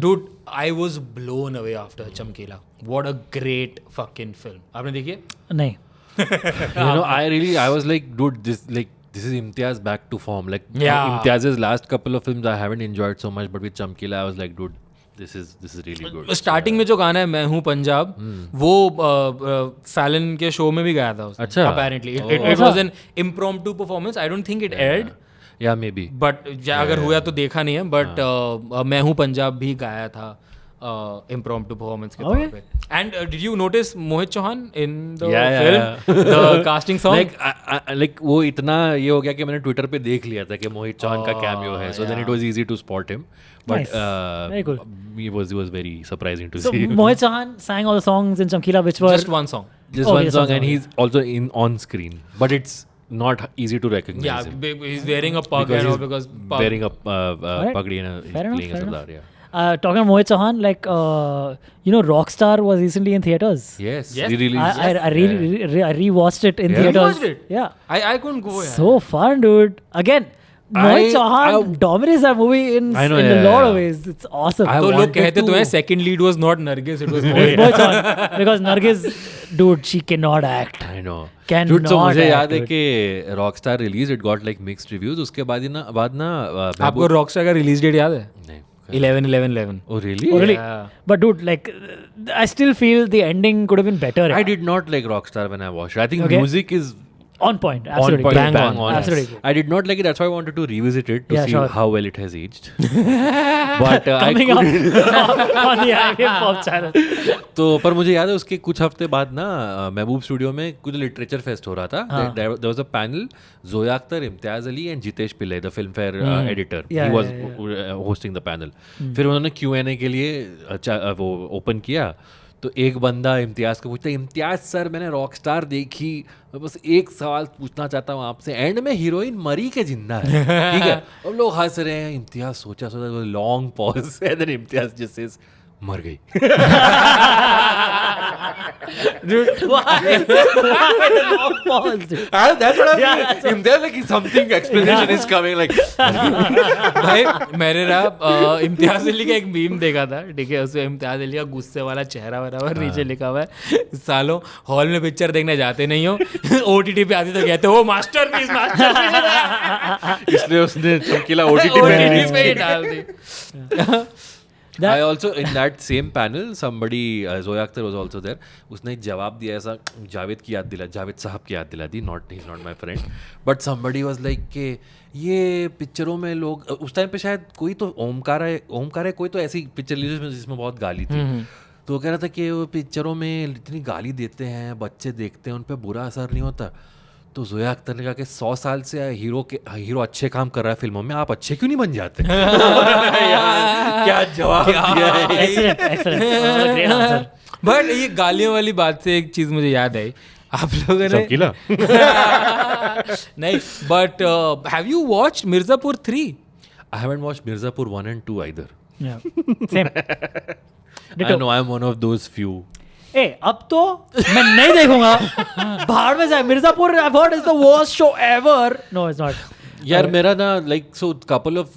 Dude, I was blown away after Chamkila. What a great fucking film. आपने देखी है? नहीं. I was like, dude, this like this is Imtiaz back to form. Like Yeah. Imtiaz's last couple of films I haven't enjoyed so much, but with Chamkila I was like, dude, this is really good. Starting में जो गाना है मैं हूँ पंजाब वो Fallon के show में भी गाया था उसने. अच्छा. Apparently it was an impromptu performance. I don't think it aired. Yeah, maybe. But अगर हुआ तो देखा नहीं है. बट मैं हूँ पंजाब भी गाया था impromptu performance के तौर पे. And did you notice Mohit Chauhan in the film? The casting song. Like वो इतना ये हो गया कि मैंने ट्विटर पे देख लिया था कि मोहित चौहान का कैमियो है, so then it was easy to spot him. But Nice. Very cool. it was very surprising to So see. Mohit Chauhan sang all the songs in Chamkila, which were Just one song. Just Oh, one yes, song, one and song, he's also on screen, but it's not easy to recognize Yeah, him. he's wearing a pug Because and all he's because wearing a Alright. pagdi and he's Fair enough, playing a fair Sardar. enough. Yeah. Talking about Mohit Chauhan, like Rockstar was recently in theaters. Yes. Yes. Re-released. I rewatched it in Yeah? theaters. You watched it? Yeah. I couldn't go. यार. So fun, dude. Again, Mohit I- Chauhan dominates that movie in I know, a yeah, lot yeah. of ways. It's awesome. I तो लोग wanted कहते तो to- हैं second lead was not Nargis, it was Mohit Mohit. Chauhan, because Nargis, dude, she cannot act. I know. Cannot Dude, so मुझे act, याद है dude. कि Rockstar released, it got like mixed reviews. उसके बाद ना आपको Rockstar का release date याद है? नहीं. 11/11/11. Oh really? Oh, really? Yeah. But dude, like, I still feel the ending could have been better. I did not like Rockstar when I watched it. I think Okay. music is On point. Absolutely. on point, Bang bang on. on. Absolutely. I did not like it. That's why I wanted to revisit it to Yeah, see sure. how well it has aged. But I Coming couldn't. up on the IBM Pop channel. तो पर मुझे याद है उसके कुछ हफ्ते बाद ना महबूब स्टूडियो में कुछ लिटरेचर फेस्ट हो रहा था. There was a panel. Zoya Akhtar, Imtiaz Ali and Jitesh Pillai, the Filmfare editor. Yeah, He was yeah, hosting the panel. फिर उन्होंने Q&A के लिए वो ओपन किया. तो एक बंदा इम्तियाज़ को पूछता है, इम्तियाज़ सर मैंने रॉकस्टार देखी, मैं बस एक सवाल पूछना चाहता हूँ आपसे, एंड में हीरोइन मरी के जिंदा है. ठीक है, अब लोग हंस रहे हैं. इम्तियाज़ सोचा long pause and then Imtiaz just says मर गई. Dude, why? Why the long pause, dude? That's what I mean. Yeah, that's Imtiaz like something explanation is coming like. भाई मैंने ना इम्तियाज अली का एक मीम देखा था. ठीक है, उसमें इम्तियाज अली का गुस्से वाला चेहरा बराबर नीचे लिखा हुआ है, सालों हॉल में पिक्चर देखने जाते नहीं हो, OTT पे आती तो कहते हो मास्टरपीस मास्टरपीस. इसलिए उसने चमकीला OTT पे OTT release पे ही की. डाल दी. I also in that same panel somebody Zoya Akhtar was also there. उसने एक जवाब दिया ऐसा, जावेद की याद दिला, जावेद साहब की याद दिला दी. He's not my friend, but somebody was like कि ये पिक्चरों में लोग उस टाइम पे शायद कोई तो ओमकार है कोई तो ऐसी पिक्चर रिलीज में जिसमें बहुत गाली थी. तो वो कह रहा था कि वो पिक्चरों में इतनी गाली देते हैं, बच्चे देखते हैं, उन पर बुरा असर नहीं होता. तो जोया अख्तर ने कहा कि 100 साल से हीरो अच्छे काम कर रहा है फिल्मों में, आप अच्छे क्यों नहीं बन जाते? क्या जवाब दिया है. Excellent, excellent. Great answer. But ये गालियों वाली बात से एक चीज मुझे याद आई. आप लोगों ने चमकीला. नहीं, but have you watched Mirzapur 3? I haven't watched Mirzapur 1 and 2 either. Yeah. Same. I know I'm one of those few. ए अब तो मैं नहीं देखूंगा. बाहर में जाए. Mirzapur I've heard is the worst show ever. No, it's not. यार मेरा ना like so couple of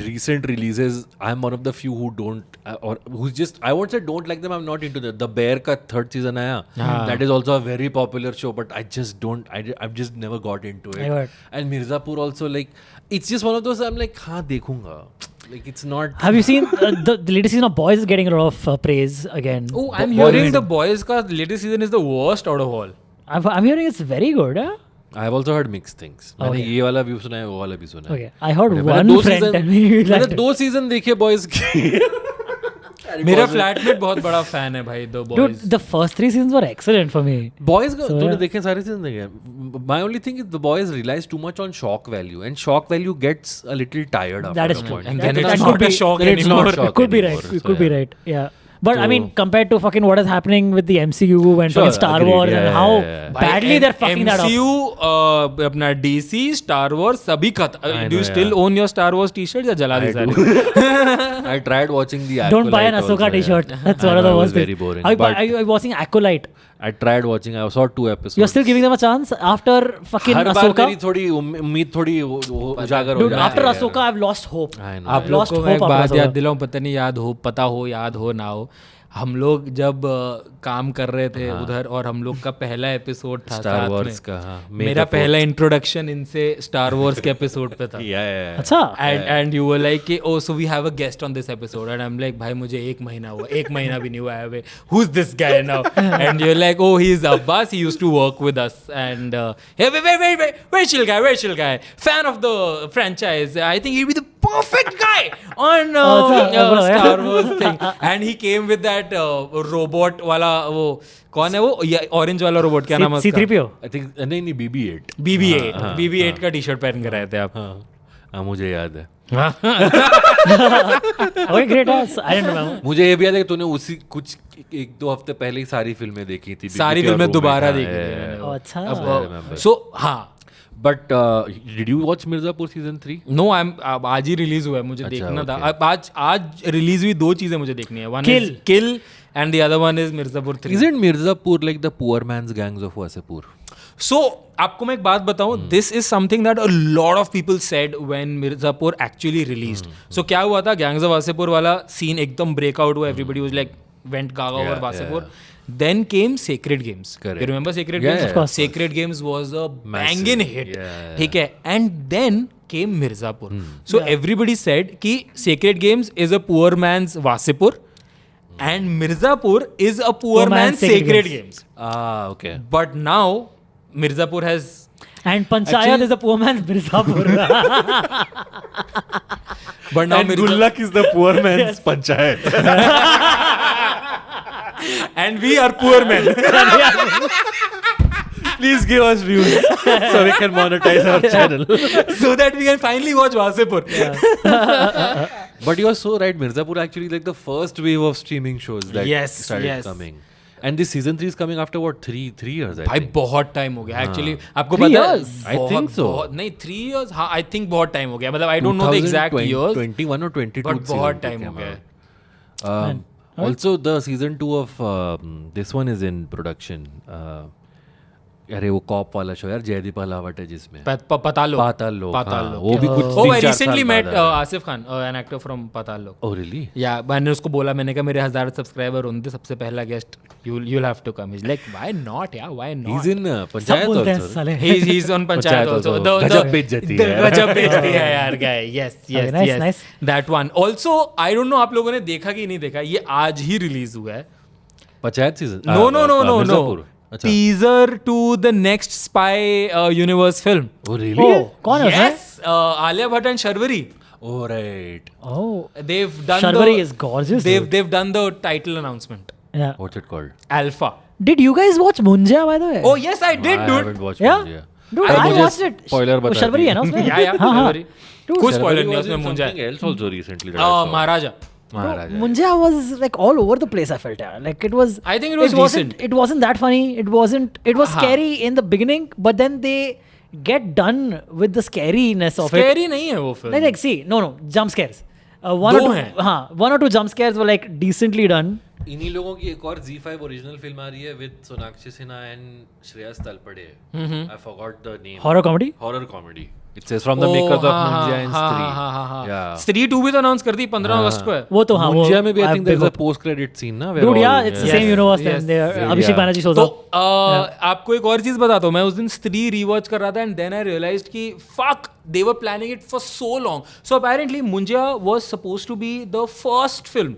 recent releases I'm one of the few who don't or who's just I won't say don't like them, I'm not into that. The Bear का third season आया, that is also a very popular show, but I just don't I've just never got into I it. heard. And Mirzapur also like it's just one of those I'm like हाँ देखूंगा. Like it's not. Have you seen the latest season of Boys is getting a lot of praise again? Oh, I'm hearing the boys का latest season is the worst out of all. I'm hearing it's very good. Huh? I've also heard mixed things. मैंने Okay. ये वाला भी सुना है, वो वाला भी सुना है. Okay, I heard मैंने one दो friend season- tell me he मैंने liked it. 2 season देखे बॉयज के. मेरा फ्लैटमेट बहुत बड़ा फैन है भाई the Dude, Boys. the first 3 seasons were excellent for me. Boys का So, तूने yeah. देखे सारे सीजन देखे. My only thing is the Boys relies too much on shock value and shock value gets a little tired after That is a true. point. And then That it's could not a be- shock then it's not anymore. shock It could be right. anymore, It so could be yeah. right. Yeah. But I So- mean, compared to fucking what is happening with the MCU and Sure, fucking Star agreed. Wars Yeah, and yeah, how yeah. badly they're fucking that up. MCU अपना DC Star Wars सभी खत्म. I Do you know, still yeah. own your Star Wars t-shirt या जला दी I सारी? do. I tried watching the Acolyte. Don't buy an Ahsoka also, t-shirt. yeah. That's I one of know, the it was worst very things. boring. Are you watching Acolyte? I tried watching. I saw 2 episodes. You're still giving them a chance after fucking her bar Ahsoka? मेरी थोड़ी उम्मीद थोड़ी उजागर हो Dude, जाती after है. Ahsoka, I've lost hope. I know. आप I've लोग lost को मैं hope एक after बात याद Ahsoka. दिलाऊं, पता नहीं याद हो ना हो. हम लोग जब काम कर रहे थे उधर और हम लोग का पहला एपिसोड था स्टार साथ वॉर्स में, का, हाँ, मेरा पहला इंट्रोडक्शन इनसे स्टार वॉर्स के एपिसोड पे था. अच्छा And you were like कि oh so we have a guest on this episode and I'm like भाई मुझे 1 महीना हुआ, 1 महीना भी नहीं हुआ है, who's this guy now? And you're like oh he's Abbas, he used to work with us and hey wait very chill guy, fan of the franchise, I think he'd be the perfect guy on Star Wars thing. And he came with that robot वाला वो कौन है वो orange वाला robot, क्या नाम है उसका? C3PO. आई थिंक नहीं BB-8 BB-8 का टी शर्ट पहन कर आए थे आप. हाँ मुझे याद है. Okay, great. I didn't remember. मुझे ये भी याद है कि तूने उसी कुछ 1-2 हफ्ते पहले ही सारी फिल्में देखी थी. सारी फिल्में दोबारा देखी थी थी. Oh, अच्छा. सो हाँ but did you watch Mirzapur season 3? No आज ही रिलीज हुआ है, मुझे देखना था. अब आज रिलीज हुई 2 चीजें मुझे देखनी है. One is Kill and the other one is Mirzapur 3. Isn't Mirzapur like the poor man's gangs of Wasseypur? So आपको मैं एक बात बताऊं, this is something that a lot of people said when Mirzapur actually released. सो क्या हुआ था, गैंग्स ऑफ वासेपुर वाला सीन एकदम ब्रेकआउट हुआ, everybody was like went gaga over Wasseypur. Then came Sacred Games. Correct. You remember Sacred Yeah, Games? of course. Sacred Games was a Massive. banging hit. Yeah. ठीक है. And then came Mirzapur. So everybody said कि Sacred Games is a poor man's Wasipur and Mirzapur is a poor man's Sacred Games. Okay. But now Mirzapur has And Panchayat is a poor man's Mirzapur. but now Mirzapur is the poor man's panchayat. and we are poor men. Please give us views so we can monetize our channel. So that we can finally watch Wasipur. But you are so right. Mirzapur actually like the first wave of streaming shows that Yes, started yes. coming. And this season 3 is coming after what? 3 years I भाई think. बहुत time हो गया actually. आपको 3 पता है? years? I think so. नहीं 3 years. हाँ I think बहुत टाइम हो गया. मतलब I don't know the exact 2020, years 21 or 22 but season बहुत 2 टाइम हो came गया. out. Also, the season 2 of this one is in production. अरे वो कॉप वाला शो यार, जयदीप अलावट है जिसमें. पाताल लोक. हाँ, वो भी कुछ Oh, I 3-4 recently साल met बाद आया. Asif Khan, an actor from पाताल लोक. Oh really? या मैंने उसको बोला, मैंने कहा मेरे 1000 सब्सक्राइबर होंगे, सबसे पहला guest you'll have to come. He's like why not यार, why not? He's in सब पंचायत बोलते हैं also. साले. He's on panchayat also. गजब बेइज्जती है. गजब बेइज्जती है यार guy. Yes, nice, yes. nice. That one. Also, I don't know आप लोगों ने देखा कि नहीं देखा, ये आज ही रिलीज हुआ है. पंचायत सीजन? No. मिर्जापुर. अच्छा. Teaser to the next spy universe film. Oh really? Oh, कौन है उसमें? Yes, Alia Bhatt and Sharvari. Oh right. Oh, They've done Sharvari is gorgeous. They've done the title announcement. Yeah. What's it called? Alpha. Did you guys watch Munja by the way? Oh yes, I did, I dude. haven't watched Yeah? Munja. Dude, I मुझे watched it. spoiler वो बता शर्वरी है ना उसमें? Yeah. हाँ, हाँ. Sharvari. कोई spoiler नहीं है उसमें. मुंजा Something else also recently. that I saw. Maharaja. Maharaja. Munja was like all over the place. I felt yeah. Like it was. I think it was wasn't. decent. It wasn't that funny. It wasn't. It was हाँ. scary in the beginning, but then they get done with the scariness of it. Scary नहीं है वो film. Like see, no, jump scares. One दो or two. हैं. हाँ, 1 or 2 jump scares were like decently done. इन्हीं लोगों की एक और Z5 ओरिजिनल फिल्म आ रही है with Sonakshi Sinha and Shreyas Talpade. I forgot the name. Horror comedy. Horror comedy. It says from the makers of Munja and Stree. हाँ. Yeah. Stree 2 भी तो अनाउंस कर दी 15 अगस्त को है. वो तो हाँ. Munja में भी I have think there's big a hope. post credit scene ना. where Dude, all- yeah, it's the same universe. Yes. And there, Yeah. Abhishek Banerjee shows तो up. आपको एक और चीज बताता हूँ. मैं उस दिन स्त्री रीवॉच कर रहा था एंड देन आई रियलाइज्ड कि fuck they were planning it for so long. So apparently Munjya was supposed to be the first film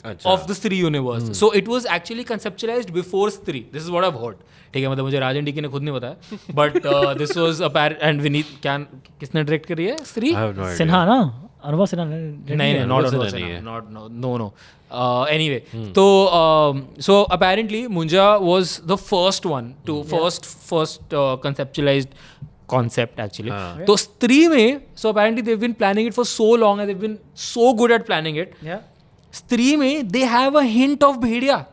अच्छा. of the Stree universe. So it was actually conceptualized before Stree. This is what I've heard. ठीक है, मतलब मुझे राजन D ने खुद नहीं बताया. But this was apparent and Vineet किसने डायरेक्ट करी है Stree? I have no idea. Sinha ना, अनुभव सिन्हा ने. नहीं, not Anubhav Anubhav Sinha Sinha. No. Anyway, तो so apparently Munja was the first one to first conceptualized concept actually. तो Stree में so apparently they've been planning it for so long and they've been so good at planning it. Yeah. Stree में they have a hint of भेड़िया.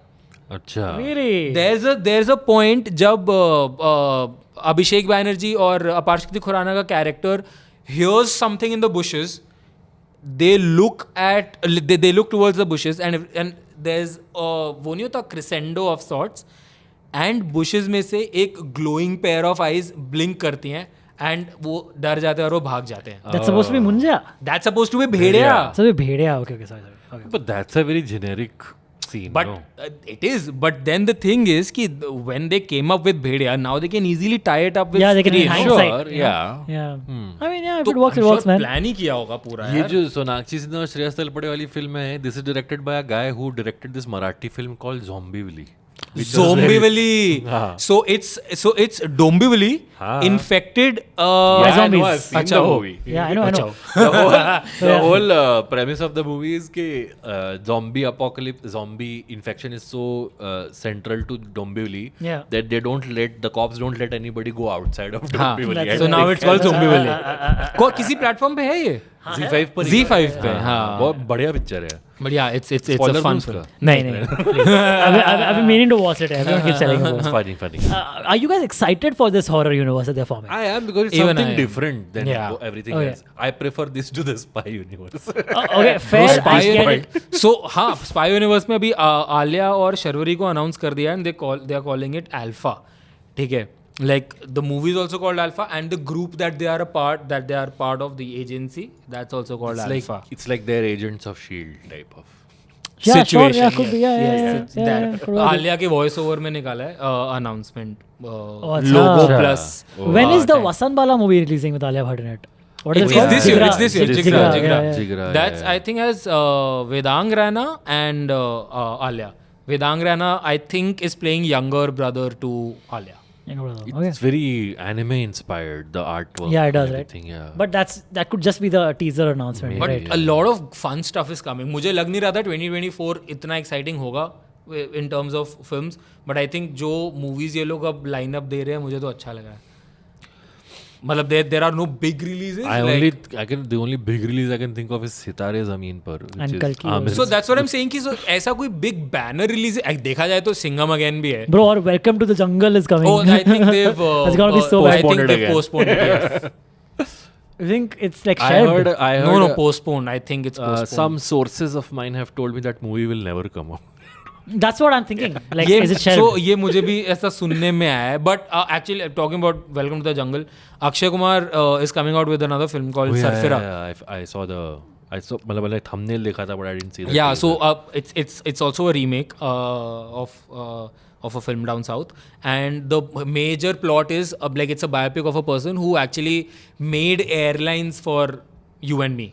अच्छा. Really? There's a point जब अभिषेक बैनर्जी और अपार्शक्ति खुराना का character hears something in the bushes, they look towards the bushes and there's वो नहीं होता crescendo of sorts and bushes में से एक glowing pair of eyes blink करती हैं and वो डर जाते हैं और वो भाग जाते हैं. That's supposed to be Munja. That's supposed to be Bhediya. So we Bhediya. Okay, sorry. Okay. But that's a very generic scene. But it is. But then the thing is कि when they came up with Bhediya, now they can easily tie it up with Yeah, they can Stree, no? hindsight. Sure, yeah. Yeah. I mean, yeah, if तो it works, it I'm works, sure man. plan ही किया होगा पूरा ये यार. जो सोनाक्षी सिन्हा और श्रेयस तलपड़े वाली film है, this is directed by a guy who directed this Marathi film called Zombivili. Zombivili. हाँ. So it's Dombivili हाँ. infected. Yeah, I know, zombies. I've seen अच्छा the वो. movie. Yeah, I know, I know. The whole premise of the movie is कि zombie apocalypse, zombie infection is so central to Dombivli Yeah. that the cops don't let anybody go outside of हाँ. Dombivli. That's So And now they it's called can- Zombivili. किसी platform पे है ये? Z5 पर ही Z5 पे, है। हाँ. बहुत बढ़िया पिक्चर है. But yeah, it's a Spoiler fun दूँ film. उसका? नहीं. Please. I've been meaning to watch it. Everyone keeps telling me. It's funny. Are you guys excited for this horror universe that they're forming? I am because it's Even something I am. different than Yeah. everything Oh, yeah. else. I prefer this to the spy universe. Okay, fair. Spy I get it. So हाँ, Spy Universe में अभी आलिया और शर्वरी को announce कर दिया and they are calling it Alpha. ठीक है. Like the movie is also called Alpha, and the group that they are part of the agency, that's also called Alpha. It's like their agents of Shield type of. Yeah, sure. situation. Yeah, could be. Yeah, Yes, yeah, it's yeah, that. yeah, could be. Alia के voice over में निकाला है announcement अच्छा. लोगो अच्छा. Plus. When is the Vasan Bala movie releasing with Alia Bhatt in it? What is It's it called? this year. Jigra. It's this year. Jigra, Jigra. yeah, Jigra. yeah. Jigra, That's yeah. I think as Vedang Rana and Alia. Vedang Rana I think is playing younger brother to Alia. Okay. It's very anime inspired, the artwork. Yeah, it does, and right? everything, yeah. But that could just be the teaser announcement, But right? a lot of fun stuff is coming. मुझे लग नहीं रहा था 2024 इतना exciting होगा in terms of films. But I think जो movies ये लोग अब lineup दे रहे हैं मुझे तो अच्छा लग रहा है. मतलब there are no big releases. the only big release I can think of is Sitare Zameen Par. which And is Kalki Amir- So that's what I'm saying कि so ऐसा कोई big banner release देखा जाए तो Singham Again भी है. Bro, or Welcome to the Jungle is coming. Oh, I think they've It's gonna be so I bad. think Postponed they've again. postponed it. Yes. I think it's like I shelved. heard No, postponed. I think it's postponed. some sources of mine have told me that movie will never come up. That's what I'm thinking. Like, ये is it shelved? so ये मुझे भी ऐसा सुनने में आया है. But actually talking about Welcome to the Jungle, Akshay Kumar is coming out with another film called Sarfira. I saw मतलब मैंने thumbnail देखा था, but I didn't see the Yeah, trailer. so it's also a remake of a film down south, and the major plot is like it's a biopic of a person who actually made airlines for you and me,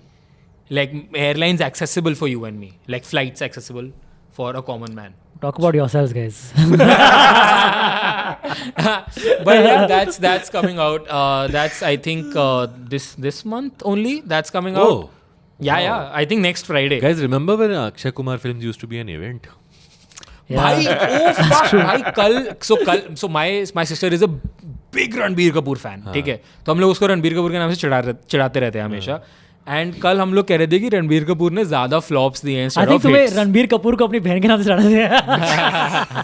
like airlines accessible for you and me, like flights accessible for a common man. Talk about yourselves, guys. But yeah, that's coming out. That's I think this month only. That's coming out. Oh. Yeah. I think next Friday. Guys, remember when Akshay Kumar films used to be an event? भाई भाई कल so my sister is a big Ranbir Kapoor fan. ठीक है, तो हम लोग उसको रणबीर कपूर के नाम से चिढ़ाते रहते हैं हमेशा. एंड कल हम लोग कह रहे थे कि रणबीर कपूर ने ज्यादा फ्लॉप्स दिए हैं I instead think of तुम्हें hits. रणबीर कपूर को अपनी बहन के नाम से चढ़ा दिया.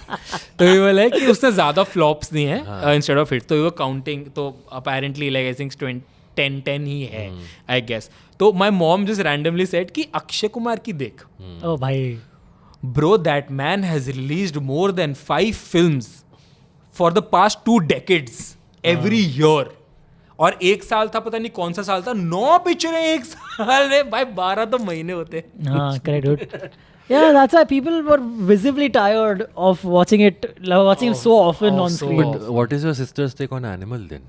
तो ये बोला है कि उसने ज्यादा फ्लॉप्स दिए हैं इंस्टेड ऑफ हिट. तो वो काउंटिंग तो अपेरेंटली लाइक आई थिंक 10 ही है आई गेस. तो my mom just randomly said कि अक्षय कुमार की देख. Oh, भाई. Bro, that man has released more than 5 films for the past 2 decades every year. और एक साल था, पता नहीं कौन सा साल था, 9 पिक्चरें एक साल में. भाई 12 तो महीने होते. हाँ, correct, dude. Yeah, that's why people were visibly tired of watching him so often on so screen. often. What is your sister's take on Animal then?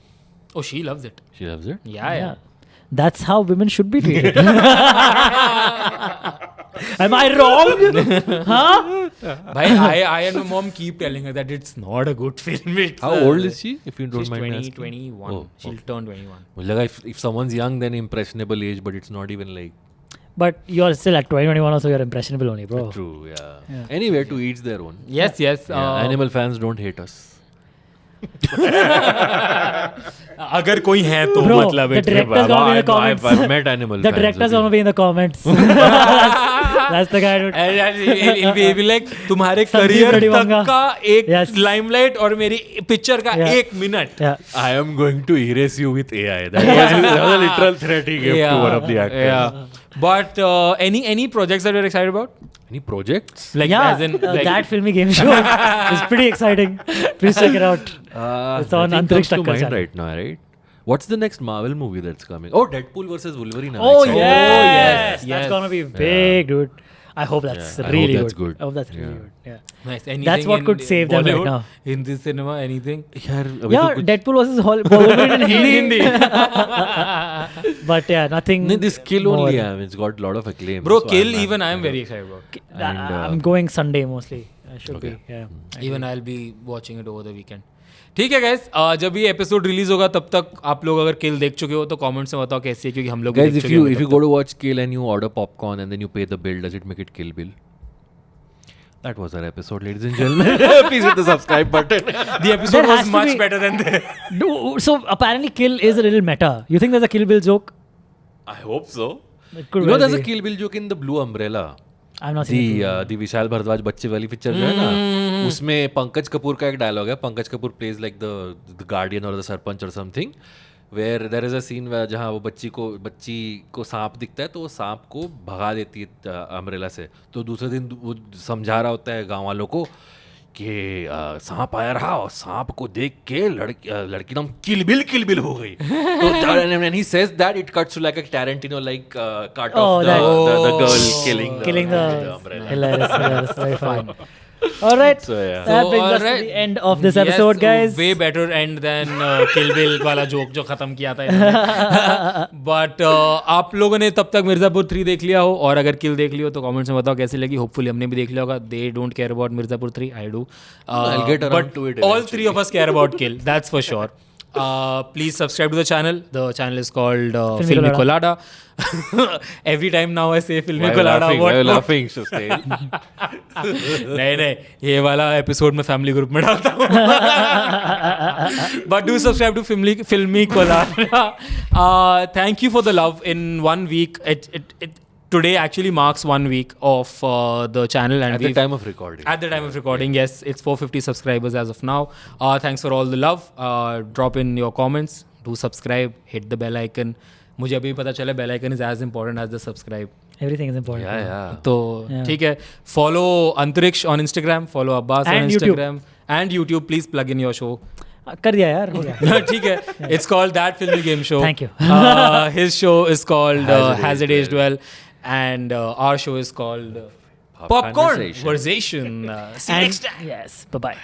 Oh, she loves it. She loves it? Yeah. That's how women should be treated. Am I wrong? Huh? Bhai, I and my mom keep telling her that it's not a good film. It's How old is she, if you don't She's mind 20, asking? 21. Oh, She'll turn 21. मुझे लगा if someone's young then impressionable age, but it's not even like But you're still at 2021, so you're impressionable only, bro. true. Yeah. Anyway, to each their own. Yes. Yeah, Animal fans don't hate us. अगर कोई है तो Bro, मतलब the director's gonna be in the comments. I've met Animal The fans. director's okay. gonna be in the comments. That's the guy, dude. He'll be like तुम्हारे Sandeep career रेड्डीवांगा. तक का एक Yes. Limelight और मेरी पिक्चर का Yeah. 1 minute. Yeah. I am going to erase you with AI. That was a literal threat he gave to one of the actors. Yeah. But any projects that you're excited about? Any projects? Like Yeah, as in like that filmy game show is pretty exciting. Please check it out. It's on nothing Antariksh comes to Takkar mind channel. right now, right? What's the next Marvel movie that's coming? Oh, Deadpool versus Wolverine. I'm Oh excited. yes, yes, that's yes. gonna be big, dude. I hope that's Yeah, I hope really that's good. I hope that's really Yeah. good. Yeah. Nice. Anything That's what in could save them right Bollywood? now. Hindi cinema, anything? यार अभी Yeah, तो कुछ Deadpool versus Wolverine in Hindi. Hindi. But yeah, nothing. नहीं, this Kill more. only, I mean, it's got a lot of acclaim. Bro, so Kill, I'm- even I am very excited about. And, I'm going Sunday mostly. I should Okay. be. Yeah. Even I'll be watching it over the weekend. ठीक है guys, जब ये episode release होगा तब तक आप लोग अगर किल देख चुके हो तो कमेंट्स में बताओ कैसी है, क्योंकि हम लोग भी Guys, देख if चुके you होंगे if you तब go to watch Kill and you order popcorn and then you pay the bill, does it make it Kill Bill? That was our episode, ladies and gentlemen. Please hit the subscribe button. तक. The episode There was has to much be- better than this. So apparently, Kill is a little meta. You think there's a Kill Bill joke? I hope so. It could You know, well there's a be. Kill Bill joke in the Blue Umbrella. I've not seen it. The Vishal Bhardwaj बच्चे वाली picture जो है ना, उसमें पंकज कपूर का एक dialogue है. Pankaj Kapur plays like the guardian और द सरपंच और something, where there is a scene जहाँ वो बच्ची को सांप दिखता है तो वो सांप को भगा देती है अम्ब्रेला से. तो दूसरे दिन वो समझा रहा होता है गाँव वालों को कि सांप आया रहा और सांप को देख के लड़की एकदम किल बिल हो गई. तो and he says that it cuts to like a Tarantino like cut Oh, of that- the girl killing the umbrella. hilarious, very fun. All right, So, yeah. that So, brings us alright. to the end of this Yes, episode, guys. way better end than Kill Bill वाला joke जो खत्म किया था इन्होंने. But आप लोगों ने तब तक मिर्जापुर 3 देख लिया हो, और अगर किल देख लियो तो कमेंट्स में बताओ कैसी लगी. होपफुली हमने भी देख लिया होगा. They don't care about Mirzapur 3, I do. I'll get around But to it all eventually. 3 of us care about Kill, that's for sure. Please subscribe to the channel. The channel is called Filmy Colada. Every time now I say Filmy Why are you Colada. laughing? what Why are you more? laughing, Sustail? नहीं ये वाला episode में family group में डालता हूँ. But do subscribe to फिल्मी Kolara. Thank you for the love in 1 week. It today actually marks 1 week of the channel, and At the time of recording. at the time of recording, yes, it's 450 subscribers as of now. Thanks for all the love. Drop in your comments. Do subscribe. Hit the bell icon. मुझे अभी पता चला bell icon is as important as the subscribe. Everything is important. Yeah. तो ठीक है. Follow Antariksh on Instagram, follow Abbas on And YouTube. Instagram and YouTube. Please plug in your show. कर दिया यार, हो गया. ठीक है. It's called That Filmy Game Show. Thank you. His show is called Has It Aged Well, and our show is called Popcorn Conversation. Conversation. See you next time. Yes, bye bye.